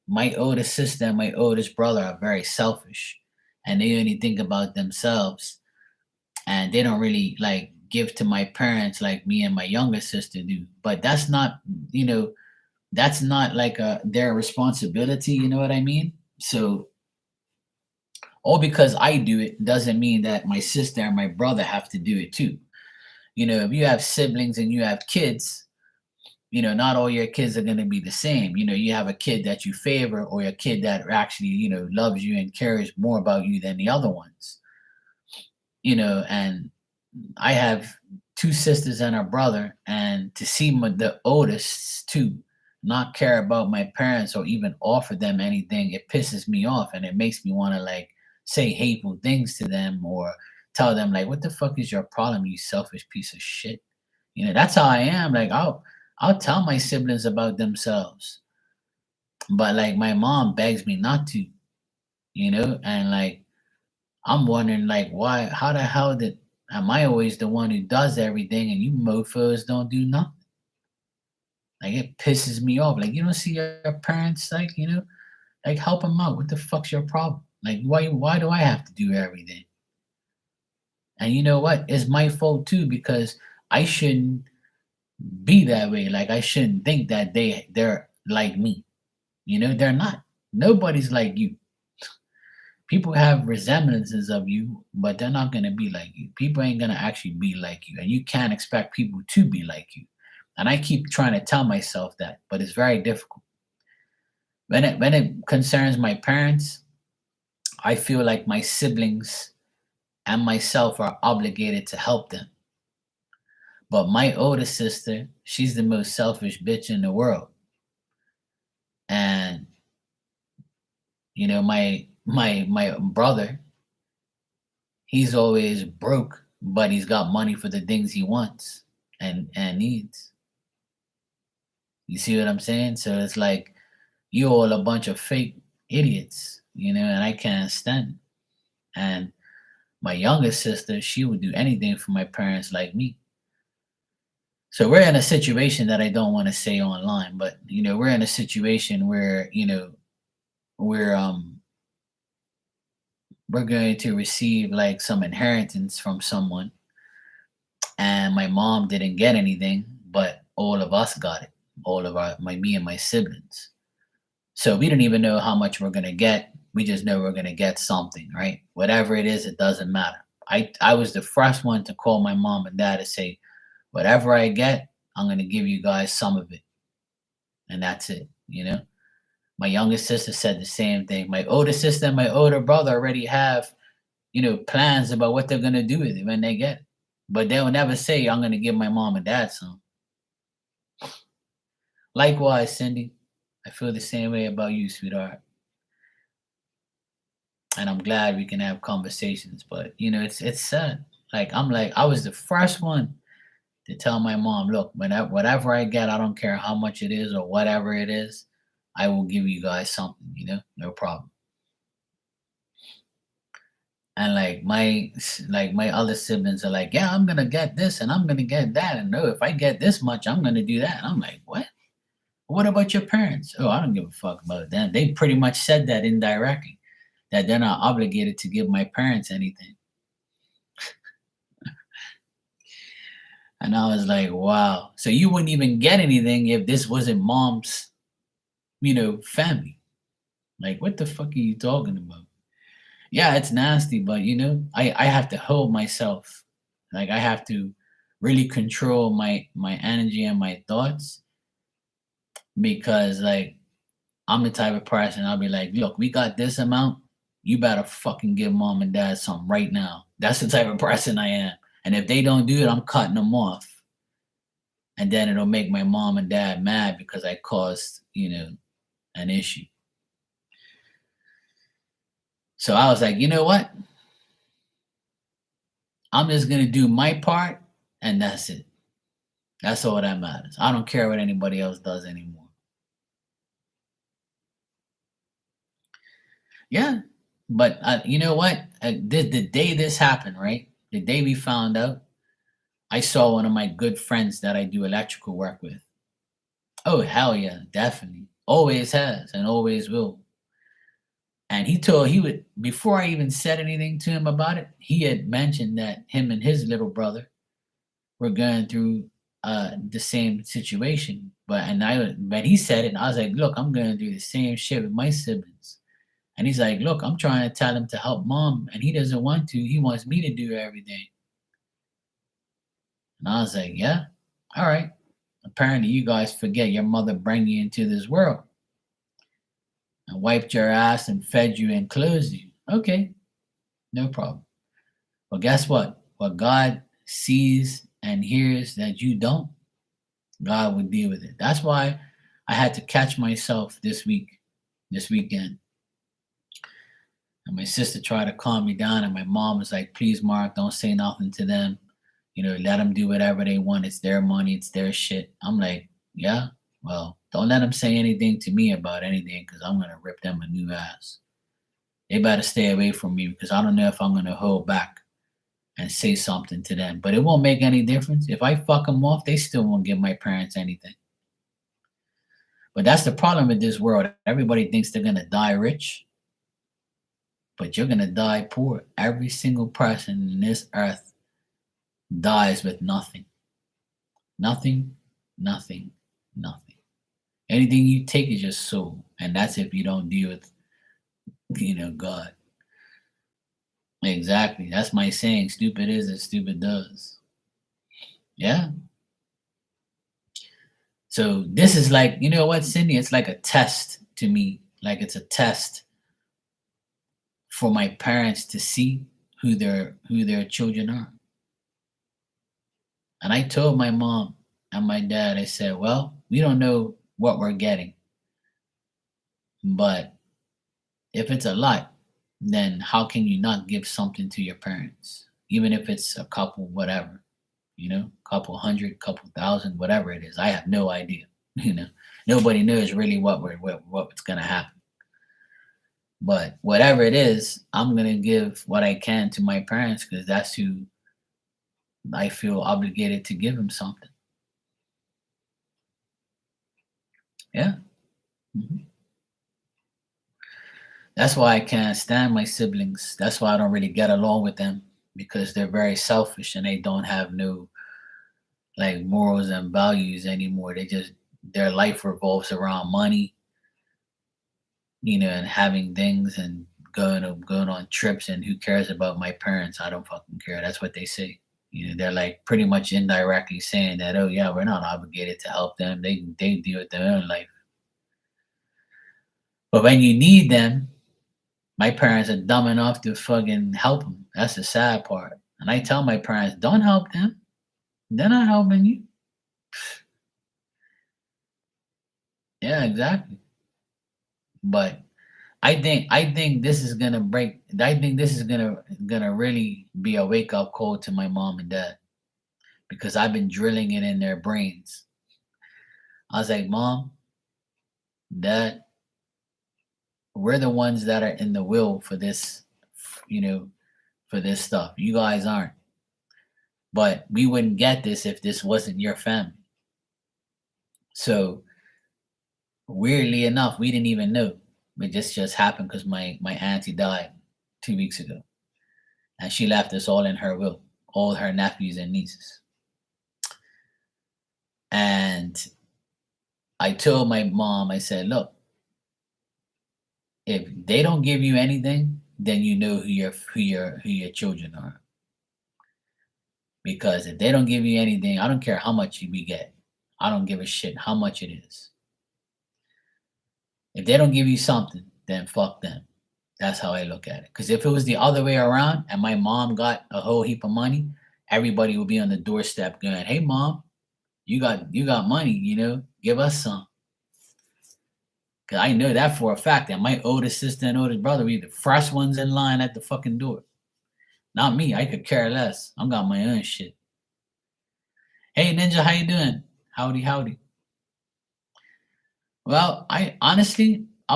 my oldest sister and my oldest brother are very selfish and they only think about themselves, and they don't really like give to my parents like me and my younger sister do. But you know that's not like their responsibility, you know what I mean? So all because I do it doesn't mean that my sister and my brother have to do it too. If you have siblings and you have kids, not all your kids are going to be the same. You have a kid that you favor or a kid that actually, loves you and cares more about you than the other ones. And I have two sisters and a brother, and to see the oldest two not care about my parents or even offer them anything, it pisses me off and it makes me want to like say hateful things to them or tell them like, what the fuck is your problem, you selfish piece of shit? That's how I am. Like I'll tell my siblings about themselves, but like my mom begs me not to, and like I'm wondering like why, how the hell am I always the one who does everything and you mofos don't do nothing? Like it pisses me off. Like you don't see your parents like, like help them out. What the fuck's your problem? Like, why do I have to do everything? And you know what? It's my fault too because I shouldn't be that way. Like I shouldn't think that they're like me. You know, they're not. Nobody's like you. People have resemblances of you, but they're not gonna be like you. People ain't gonna actually be like you, and you can't expect people to be like you. And I keep trying to tell myself that, but it's very difficult. When it concerns my parents, I feel like my siblings and myself are obligated to help them. But my older sister, she's the most selfish bitch in the world. And you know, my brother, he's always broke, but he's got money for the things he wants and needs. You see what I'm saying? So it's like you all a bunch of fake idiots, you know, and I can't stand it. And my youngest sister, she would do anything for my parents like me. So we're in a situation that I don't want to say online, but you know, we're in a situation where, you know, we're we're going to receive like some inheritance from someone, and my mom didn't get anything, but all of us got it. All of our my me and my siblings. So we don't even know how much we're gonna get. We just know we're gonna get something, right? Whatever it is, it doesn't matter. I was the first one to call my mom and dad to say, whatever I get, I'm gonna give you guys some of it, and that's it. You know. My youngest sister said the same thing. My older sister and my older brother already have, you know, plans about what they're gonna do with it when they get it. But they'll never say, I'm gonna give my mom and dad some. Likewise, Cindy, I feel the same way about you, sweetheart. And I'm glad we can have conversations. But you know, it's sad. Like I was the first one to tell my mom, look, whatever I get, I don't care how much it is or whatever it is, I will give you guys something, you know, no problem. And like my other siblings are like, yeah, I'm gonna get this and I'm gonna get that. And no, if I get this much, I'm gonna do that. And I'm like, what? What about your parents? Oh, I don't give a fuck about them. They pretty much said that indirectly, that they're not obligated to give my parents anything. And I was like, wow. So you wouldn't even get anything if this wasn't mom's, you know, family. Like, what the fuck are you talking about? Yeah, it's nasty, but you know, I have to hold myself. Like I have to really control my energy and my thoughts because like I'm the type of person I'll be like, look, we got this amount. You better fucking give mom and dad something right now. That's the type of person I am. And if they don't do it, I'm cutting them off. And then it'll make my mom and dad mad because I caused, you know, an issue. So I was like, you know what? I'm just gonna do my part and that's it. That's all that matters. I don't care what anybody else does anymore. Yeah, but you know what? The day this happened, right? The day we found out, I saw one of my good friends that I do electrical work with. Oh hell yeah, definitely. Always has and always will. And he would before I even said anything to him about it, he had mentioned that him and his little brother were going through the same situation. But he said it, and I was like, look, I'm gonna do the same shit with my siblings. And he's like, look, I'm trying to tell him to help mom, and he doesn't want to. He wants me to do everything. And I was like, yeah, all right. Apparently, you guys forget your mother brought you into this world and wiped your ass and fed you and clothed you. Okay, no problem. Well, guess what? What God sees and hears that you don't, God would deal with it. That's why I had to catch myself this weekend. And my sister tried to calm me down, and my mom was like, please, Mark, don't say nothing to them. You know, let them do whatever they want. It's their money, it's their shit. I'm like, yeah, well, don't let them say anything to me about anything because I'm going to rip them a new ass. They better stay away from me because I don't know if I'm going to hold back and say something to them. But it won't make any difference. If I fuck them off, they still won't give my parents anything. But that's the problem with this world. Everybody thinks they're going to die rich. but you're gonna die poor. Every single person in this earth dies with nothing. Nothing, nothing, nothing. Anything you take is your soul. And that's if you don't deal with, God. Exactly. That's my saying. Stupid is as stupid does. Yeah. So this is like, you know what, Cindy? It's like a test to me. Like it's a test for my parents to see who their children are. And I told my mom and my dad, I said, well, we don't know what we're getting, but if it's a lot, then how can you not give something to your parents? Even if it's a couple, whatever, couple hundred, couple thousand, whatever it is. I have no idea. You know, nobody knows really what's gonna happen. But whatever it is, I'm gonna give what I can to my parents because that's who I feel obligated to give them something. Yeah. Mhm. That's why I can't stand my siblings. That's why I don't really get along with them because they're very selfish and they don't have no like morals and values anymore. Their life revolves around money, and having things and going on trips and who cares about my parents? I don't fucking care. That's what they say. They're like pretty much indirectly saying that, oh yeah, we're not obligated to help them. They deal with their own life. But when you need them, my parents are dumb enough to fucking help them. That's the sad part. And I tell my parents, don't help them. They're not helping you. Yeah, exactly. But I think this is gonna break. I think this is gonna really be a wake up call to my mom and dad because I've been drilling it in their brains. I was like, Mom, Dad, we're the ones that are in the will for this, you know, for this stuff. You guys aren't. But we wouldn't get this if this wasn't your family. So weirdly enough, we didn't even know. It just happened because my auntie died 2 weeks ago, and she left us all in her will, all her nephews and nieces. And I told my mom, I said, look, if they don't give you anything, then you know who your children are. Because if they don't give you anything, I don't care how much we get. I don't give a shit how much it is. If they don't give you something, then fuck them. That's how I look at it. Because if it was the other way around and my mom got a whole heap of money, everybody would be on the doorstep going, "Hey, mom, you got money, give us some." Because I know that for a fact that my oldest sister and oldest brother be the first ones in line at the fucking door. Not me. I could care less. I got my own shit. Hey, Ninja, how you doing? Howdy, howdy. Well, I'll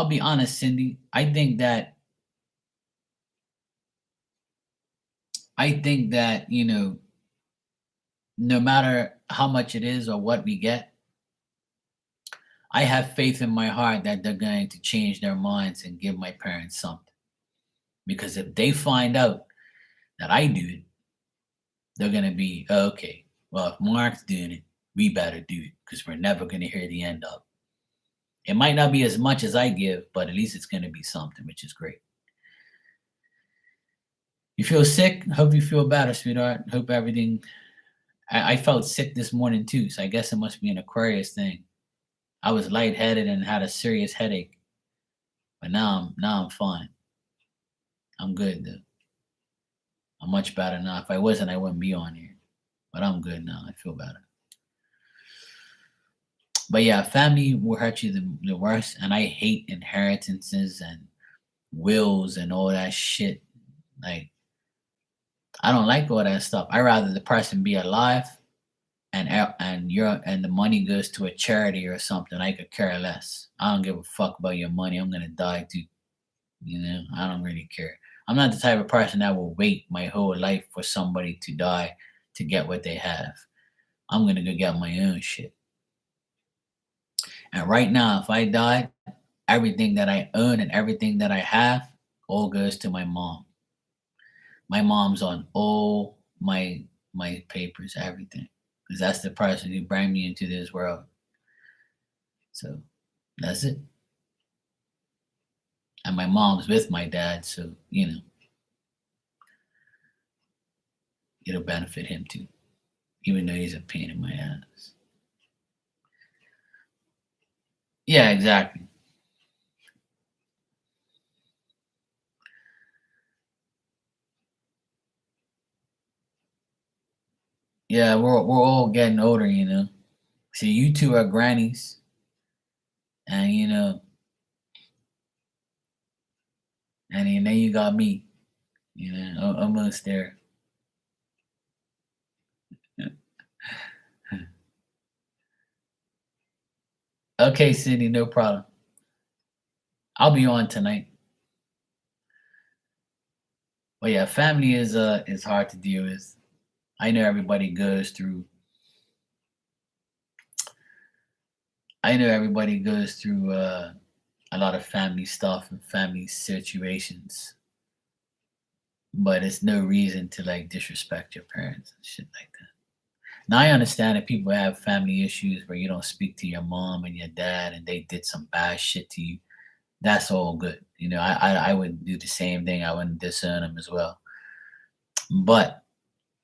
be honest, Cindy. I think that no matter how much it is or what we get, I have faith in my heart that they're going to change their minds and give my parents something. Because if they find out that I do it, they're gonna be okay. Well, if Mark's doing it, we better do it because we're never gonna hear the end of it. It might not be as much as I give, but at least it's gonna be something, which is great. You feel sick? Hope you feel better, sweetheart. Hope everything. I felt sick this morning too, so I guess it must be an Aquarius thing. I was lightheaded and had a serious headache, but now I'm fine. I'm good though. I'm much better now. If I wasn't, I wouldn't be on here. But I'm good now. I feel better. But yeah, family will hurt you the worst, and I hate inheritances and wills and all that shit. Like I don't like all that stuff. I rather the person be alive and the money goes to a charity or something. I could care less. I don't give a fuck about your money. I'm gonna die too. I don't really care. I'm not the type of person that will wait my whole life for somebody to die to get what they have. I'm gonna go get my own shit. And right now, if I died, everything that I own and everything that I have All goes to my mom. My mom's on all my papers, everything. Because that's the person who brought me into this world. So that's it. And my mom's with my dad, so it'll benefit him too, even though he's a pain in my ass. Yeah, exactly. Yeah, we're all getting older. See, you two are grannies, and then you got me. Almost there. Okay, Sydney, no problem. I'll be on tonight. But yeah, family is hard to deal with. I know everybody goes through. I know everybody goes through a lot of family stuff and family situations, but it's no reason to like disrespect your parents and shit like that. Now I understand that people have family issues where you don't speak to your mom and your dad and they did some bad shit to you. That's all good. I would do the same thing. I wouldn't disown them as well. But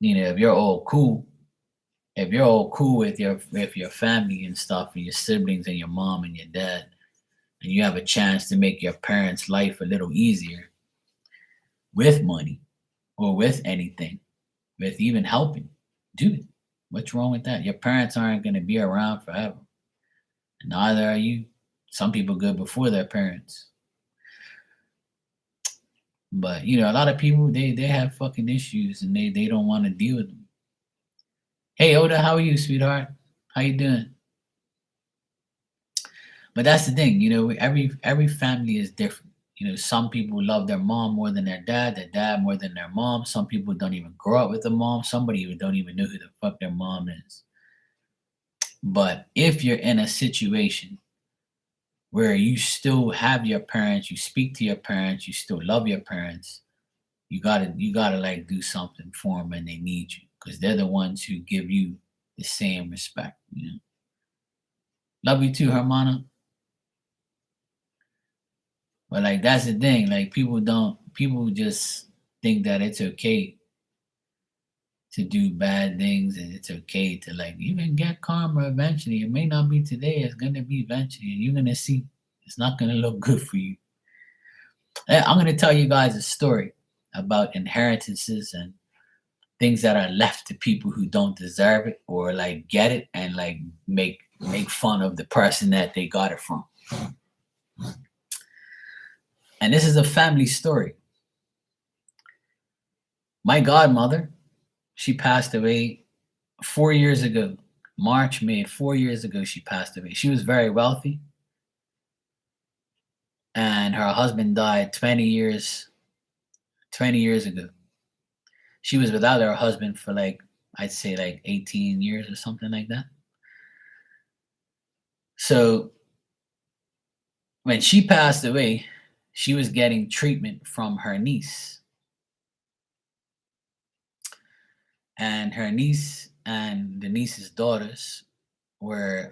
if you're all cool, if you're all cool with your family and stuff and your siblings and your mom and your dad, and you have a chance to make your parents' life a little easier with money or with anything, with even helping, do it. What's wrong with that? Your parents aren't going to be around forever. And neither are you. Some people go before their parents. But a lot of people they have fucking issues and they don't want to deal with them. Hey Oda, how are you, sweetheart? How you doing? But that's the thing, every family is different. Some people love their mom more than their dad more than their mom. Some people don't even grow up with a mom. Somebody who don't even know who the fuck their mom is. But if you're in a situation where you still have your parents, you speak to your parents, you still love your parents, you gotta like do something for them, and they need you because they're the ones who give you the same respect. Love you too, Hermana. But like that's the thing. Like people just think that it's okay to do bad things and it's okay to like even get karma eventually. It may not be today, it's gonna be eventually, and you're gonna see it's not gonna look good for you. I'm gonna tell you guys a story about inheritances and things that are left to people who don't deserve it or like get it and like make fun of the person that they got it from. And this is a family story. My godmother, she passed away 4 years ago. March, May, 4 years ago, she passed away. She was very wealthy, and her husband died 20 years ago. She was without her husband for like, I'd say like 18 years or something like that. So when she passed away, she was getting treatment from her niece. And her niece and the niece's daughters were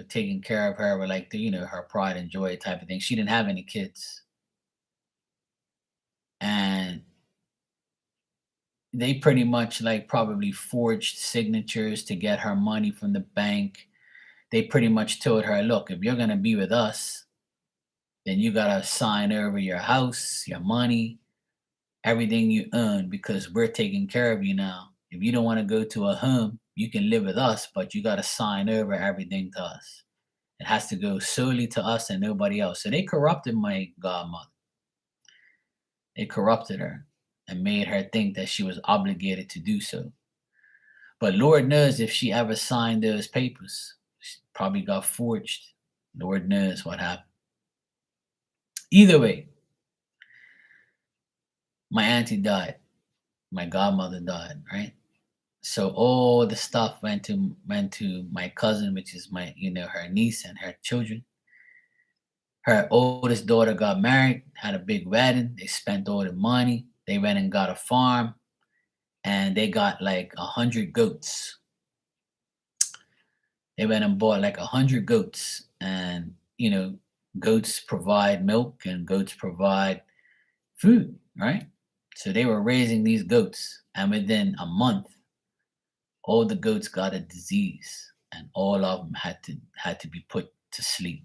taking care of her, were like her pride and joy type of thing. She didn't have any kids, and they pretty much like probably forged signatures to get her money from the bank. They pretty much told her, look, if you're going to be with us, then you got to sign over your house, your money, everything you earn, because we're taking care of you now. If you don't want to go to a home, you can live with us, but you got to sign over everything to us. It has to go solely to us and nobody else. So they corrupted my godmother. They corrupted her and made her think that she was obligated to do so. But Lord knows if she ever signed those papers, she probably got forged. Lord knows what happened. Either way, my auntie died. My godmother died, right? So all the stuff went to my cousin, which is my her niece and her children. Her oldest daughter got married, had a big wedding. They spent all the money. They went and got a farm, and they got like 100 goats. They went and bought like 100 goats, and goats provide milk and goats provide food, right? So they were raising these goats, and within a month, all the goats got a disease, and all of them had to be put to sleep,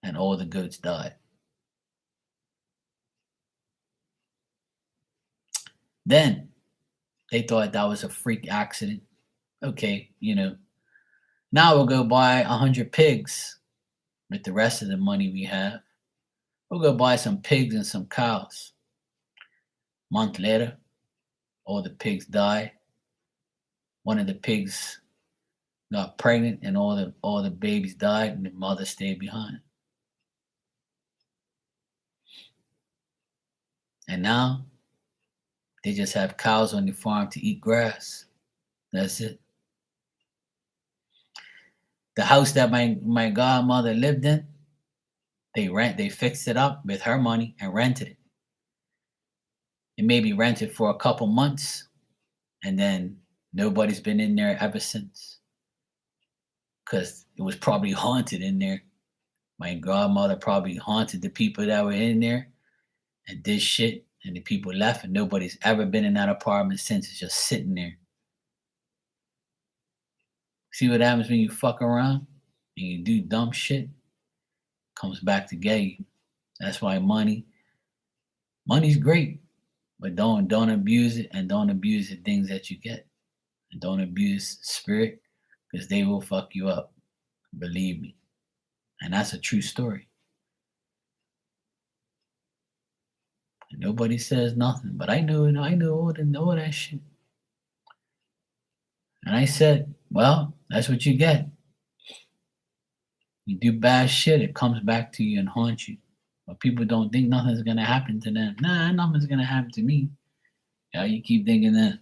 and all the goats died. Then they thought that was a freak accident. Okay, now we'll go buy 100 pigs with the rest of the money we have. We'll go buy some pigs and some cows. Month later, all the pigs died. One of the pigs got pregnant, and all the babies died, and the mother stayed behind. And now they just have cows on the farm to eat grass. That's it. The house that my godmother lived in, they fixed it up with her money and rented it. It may be rented for a couple months, and then nobody's been in there ever since. Because it was probably haunted in there. My godmother probably haunted the people that were in there and did shit, and the people left, and nobody's ever been in that apartment since. It's just sitting there. See what happens when you fuck around and you do dumb shit? Comes back to get you. That's why money's great, but don't abuse it, and don't abuse the things that you get, and don't abuse spirit, because they will fuck you up. Believe me, and that's a true story. And nobody says nothing, but I know all that shit. And I said, well, that's what you get. You do bad shit, it comes back to you and haunts you. But people don't think nothing's gonna happen to them. Nah, nothing's gonna happen to me. Yeah, you keep thinking that.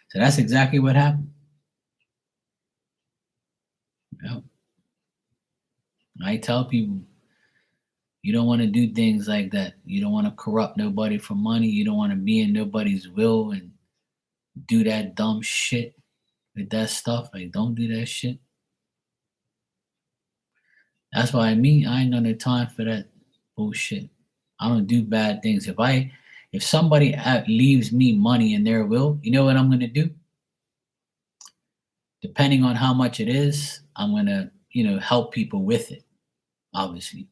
So that's exactly what happened. Yep. I tell people, you don't want to do things like that. You don't want to corrupt nobody for money. You don't want to be in nobody's will and do that dumb shit with that stuff. Like, don't do that shit. That's why I ain't got no time for that bullshit. I don't do bad things. If somebody leaves me money in their will, you know what I'm gonna do? Depending on how much it is, I'm gonna, help people with it. Obviously,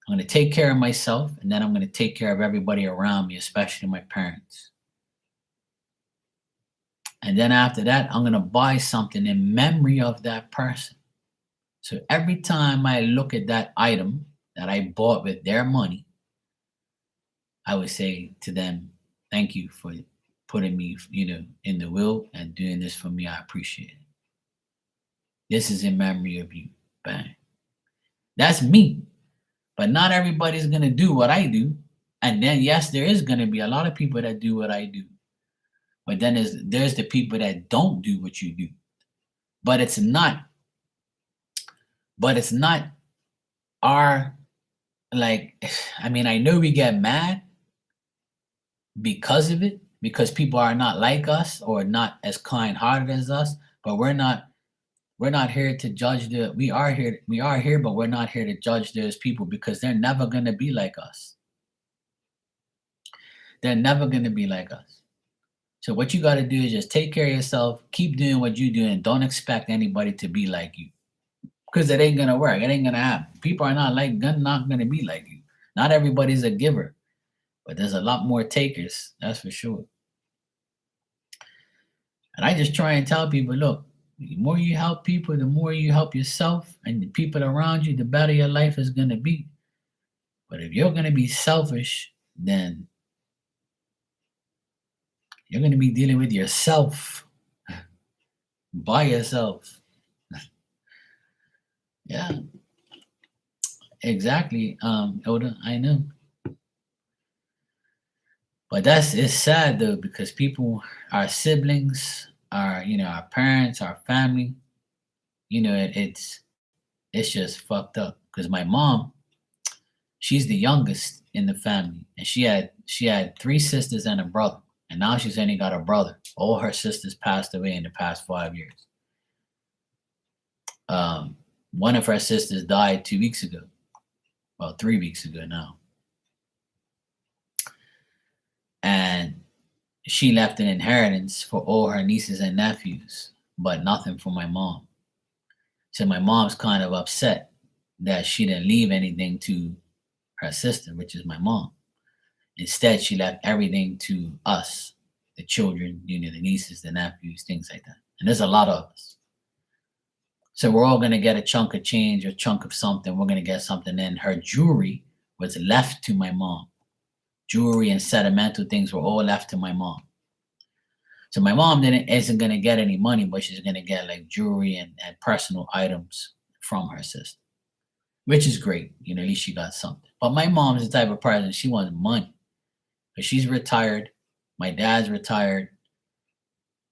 I'm gonna take care of myself, and then I'm gonna take care of everybody around me, especially my parents. And then after that, I'm gonna buy something in memory of that person. So every time I look at that item that I bought with their money, I would say to them, thank you for putting me, in the will and doing this for me. I appreciate it. This is in memory of you. Bang. That's me. But not everybody's going to do what I do. And then, yes, there is going to be a lot of people that do what I do. But then there's the people that don't do what you do. But it's not our, I know we get mad because of it, because people are not like us or not as kind-hearted as us, but we're not here to judge we are here, but we're not here to judge those people, because they're never going to be like us. They're never going to be like us. So what you got to do is just take care of yourself, keep doing what you do, and don't expect anybody to be like you, because it ain't going to work. It ain't going to happen. People are not going to be like you. Not everybody's a giver, but there's a lot more takers. That's for sure. And I just try and tell people, look, the more you help people, the more you help yourself and the people around you, the better your life is going to be. But if you're going to be selfish, then you're going to be dealing with yourself by yourself. Yeah, exactly. Oda, I know. But it's sad though, because people, our siblings, our parents, our family, it's It's just fucked up. Because my mom, she's the youngest in the family, and she had 3 sisters and a brother, and now she's only got a brother. All her sisters passed away in the past 5 years. One of her sisters died 2 weeks ago. Well, 3 weeks ago now. And she left an inheritance for all her nieces and nephews, but nothing for my mom. So my mom's kind of upset that she didn't leave anything to her sister, which is my mom. Instead, she left everything to us, the children, the nieces, the nephews, things like that. And there's a lot of us. So we're all going to get a chunk of change or chunk of something. We're going to get something in. Her jewelry was left to my mom. Jewelry and sentimental things were all left to my mom. So my mom isn't going to get any money, but she's going to get like jewelry and personal items from her sister, which is great. At least she got something. But my mom's the type of person, she wants money. Because she's retired. My dad's retired.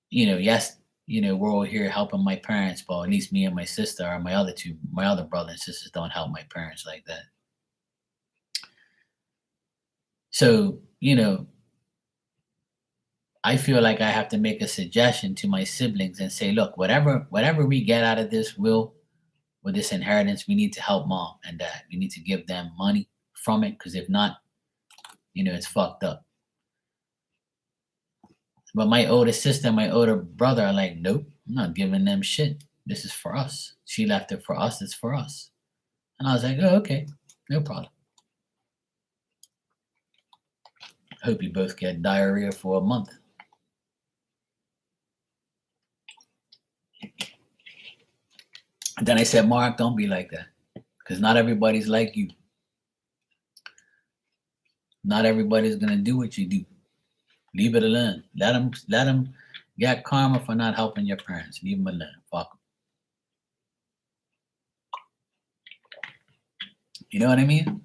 Yes, we're all here helping my parents, but at least me and my sister or my other brother and sisters don't help my parents like that. So, I feel like I have to make a suggestion to my siblings and say, look, whatever we get out of this will, with this inheritance, we need to help mom and dad. We need to give them money from it, because if not, it's fucked up. But my older sister and my older brother are like, nope, I'm not giving them shit. This is for us. She left it for us. It's for us. And I was like, oh, okay, no problem. Hope you both get diarrhea for a month. And then I said, Mark, don't be like that. Because not everybody's like you. Not everybody's going to do what you do. Leave it alone. Let them get karma for not helping your parents. Leave them alone. Fuck them. You know what I mean?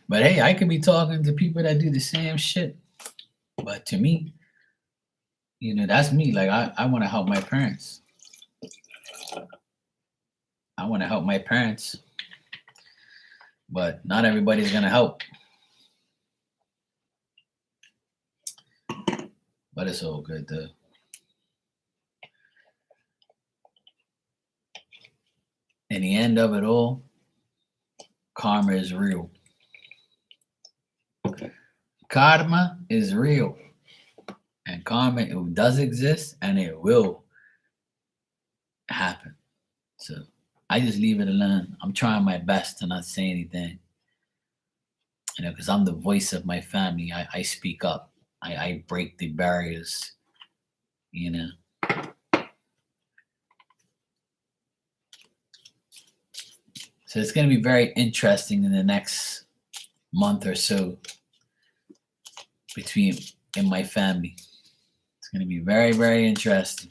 But hey, I could be talking to people that do the same shit. But to me, that's me. Like, I want to help my parents. I want to help my parents. But not everybody's going to help. But it's all good, though. In the end of it all, karma is real. Karma is real. And karma, it does exist, and it will happen. So I just leave it alone. I'm trying my best to not say anything. Because I'm the voice of my family. I speak up. I break the barriers. So it's going to be very interesting in the next month or so in my family. It's going to be very, very interesting.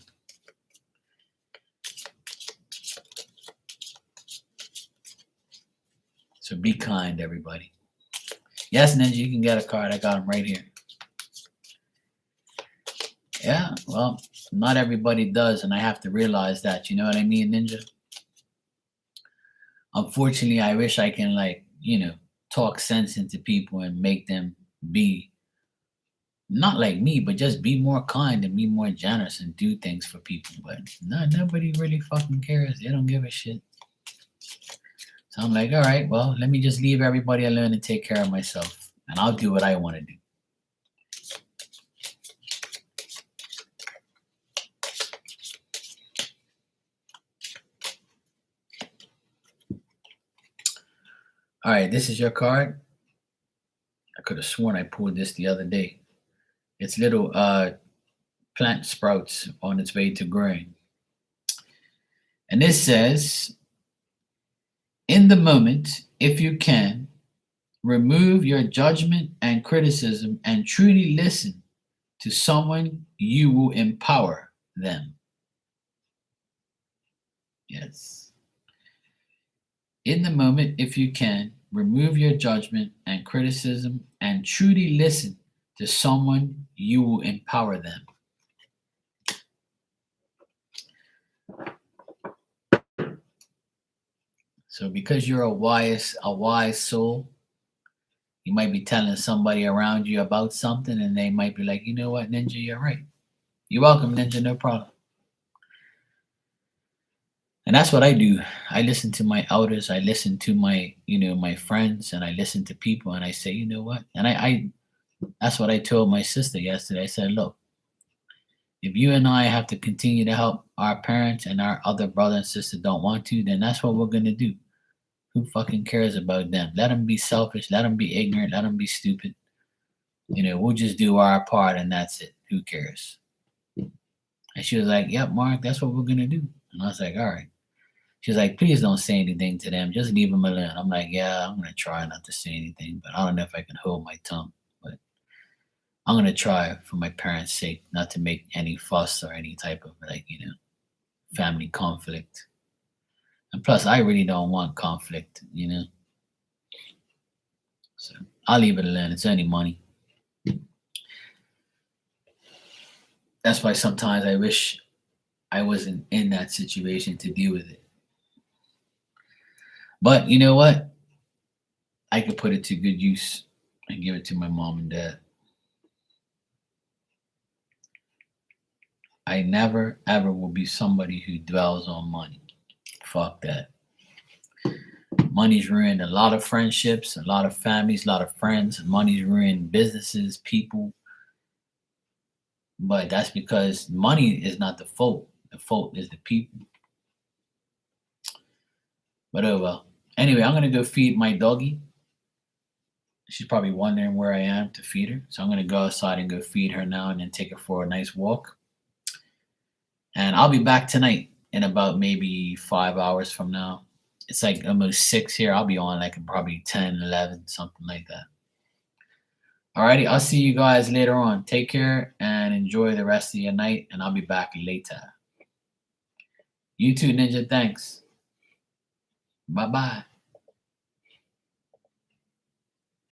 So be kind, everybody. Yes, Ninja, you can get a card. I got them right here. Yeah, well, not everybody does, and I have to realize that. You know what I mean, Ninja? Unfortunately, I wish I can, talk sense into people and make them be not like me, but just be more kind and be more generous and do things for people. But nobody really fucking cares. They don't give a shit. So I'm like, all right, well, let me just leave everybody alone and take care of myself. And I'll do what I want to do. All right, this is your card. I could have sworn I pulled this the other day. It's little plant sprouts on its way to growing. And this says, in the moment, if you can, remove your judgment and criticism and truly listen to someone, you will empower them. Yes. In the moment, if you can, remove your judgment and criticism and truly listen to someone, you will empower them. So because you're a wise soul, you might be telling somebody around you about something, and they might be like, you know what, Ninja, you're right. You're welcome, Ninja, no problem. And that's what I do. I listen to my elders, I listen to my friends, and I listen to people, and I say, you know what? And I that's what I told my sister yesterday. I said, look, if you and I have to continue to help our parents and our other brother and sister don't want to, then that's what we're gonna do. Who fucking cares about them? Let them be selfish, let them be ignorant, let them be stupid. We'll just do our part and that's it. Who cares? And she was like, yep, Mark, that's what we're gonna do. And I was like, all right. She was like, please don't say anything to them. Just leave them alone. I'm like, yeah, I'm going to try not to say anything, but I don't know if I can hold my tongue. But I'm going to try for my parents' sake not to make any fuss or any type of family conflict. And plus, I really don't want conflict. So I'll leave it alone. It's only money. That's why sometimes I wish I wasn't in that situation to deal with it. But you know what? I could put it to good use and give it to my mom and dad. I never ever will be somebody who dwells on money. Fuck that. Money's ruined a lot of friendships, a lot of families, a lot of friends. Money's ruined businesses, people. But that's because money is not the fault. The fault is the people. But oh well. Anyway, I'm gonna go feed my doggy. She's probably wondering where I am to feed her. So I'm gonna go outside and go feed her now and then take her for a nice walk. And I'll be back tonight in about maybe 5 hours from now. It's like almost 6 here. I'll be on like probably 10, 11, something like that. Alrighty, I'll see you guys later on. Take care and enjoy the rest of your night, and I'll be back later. You too, Ninja. Thanks. Bye bye.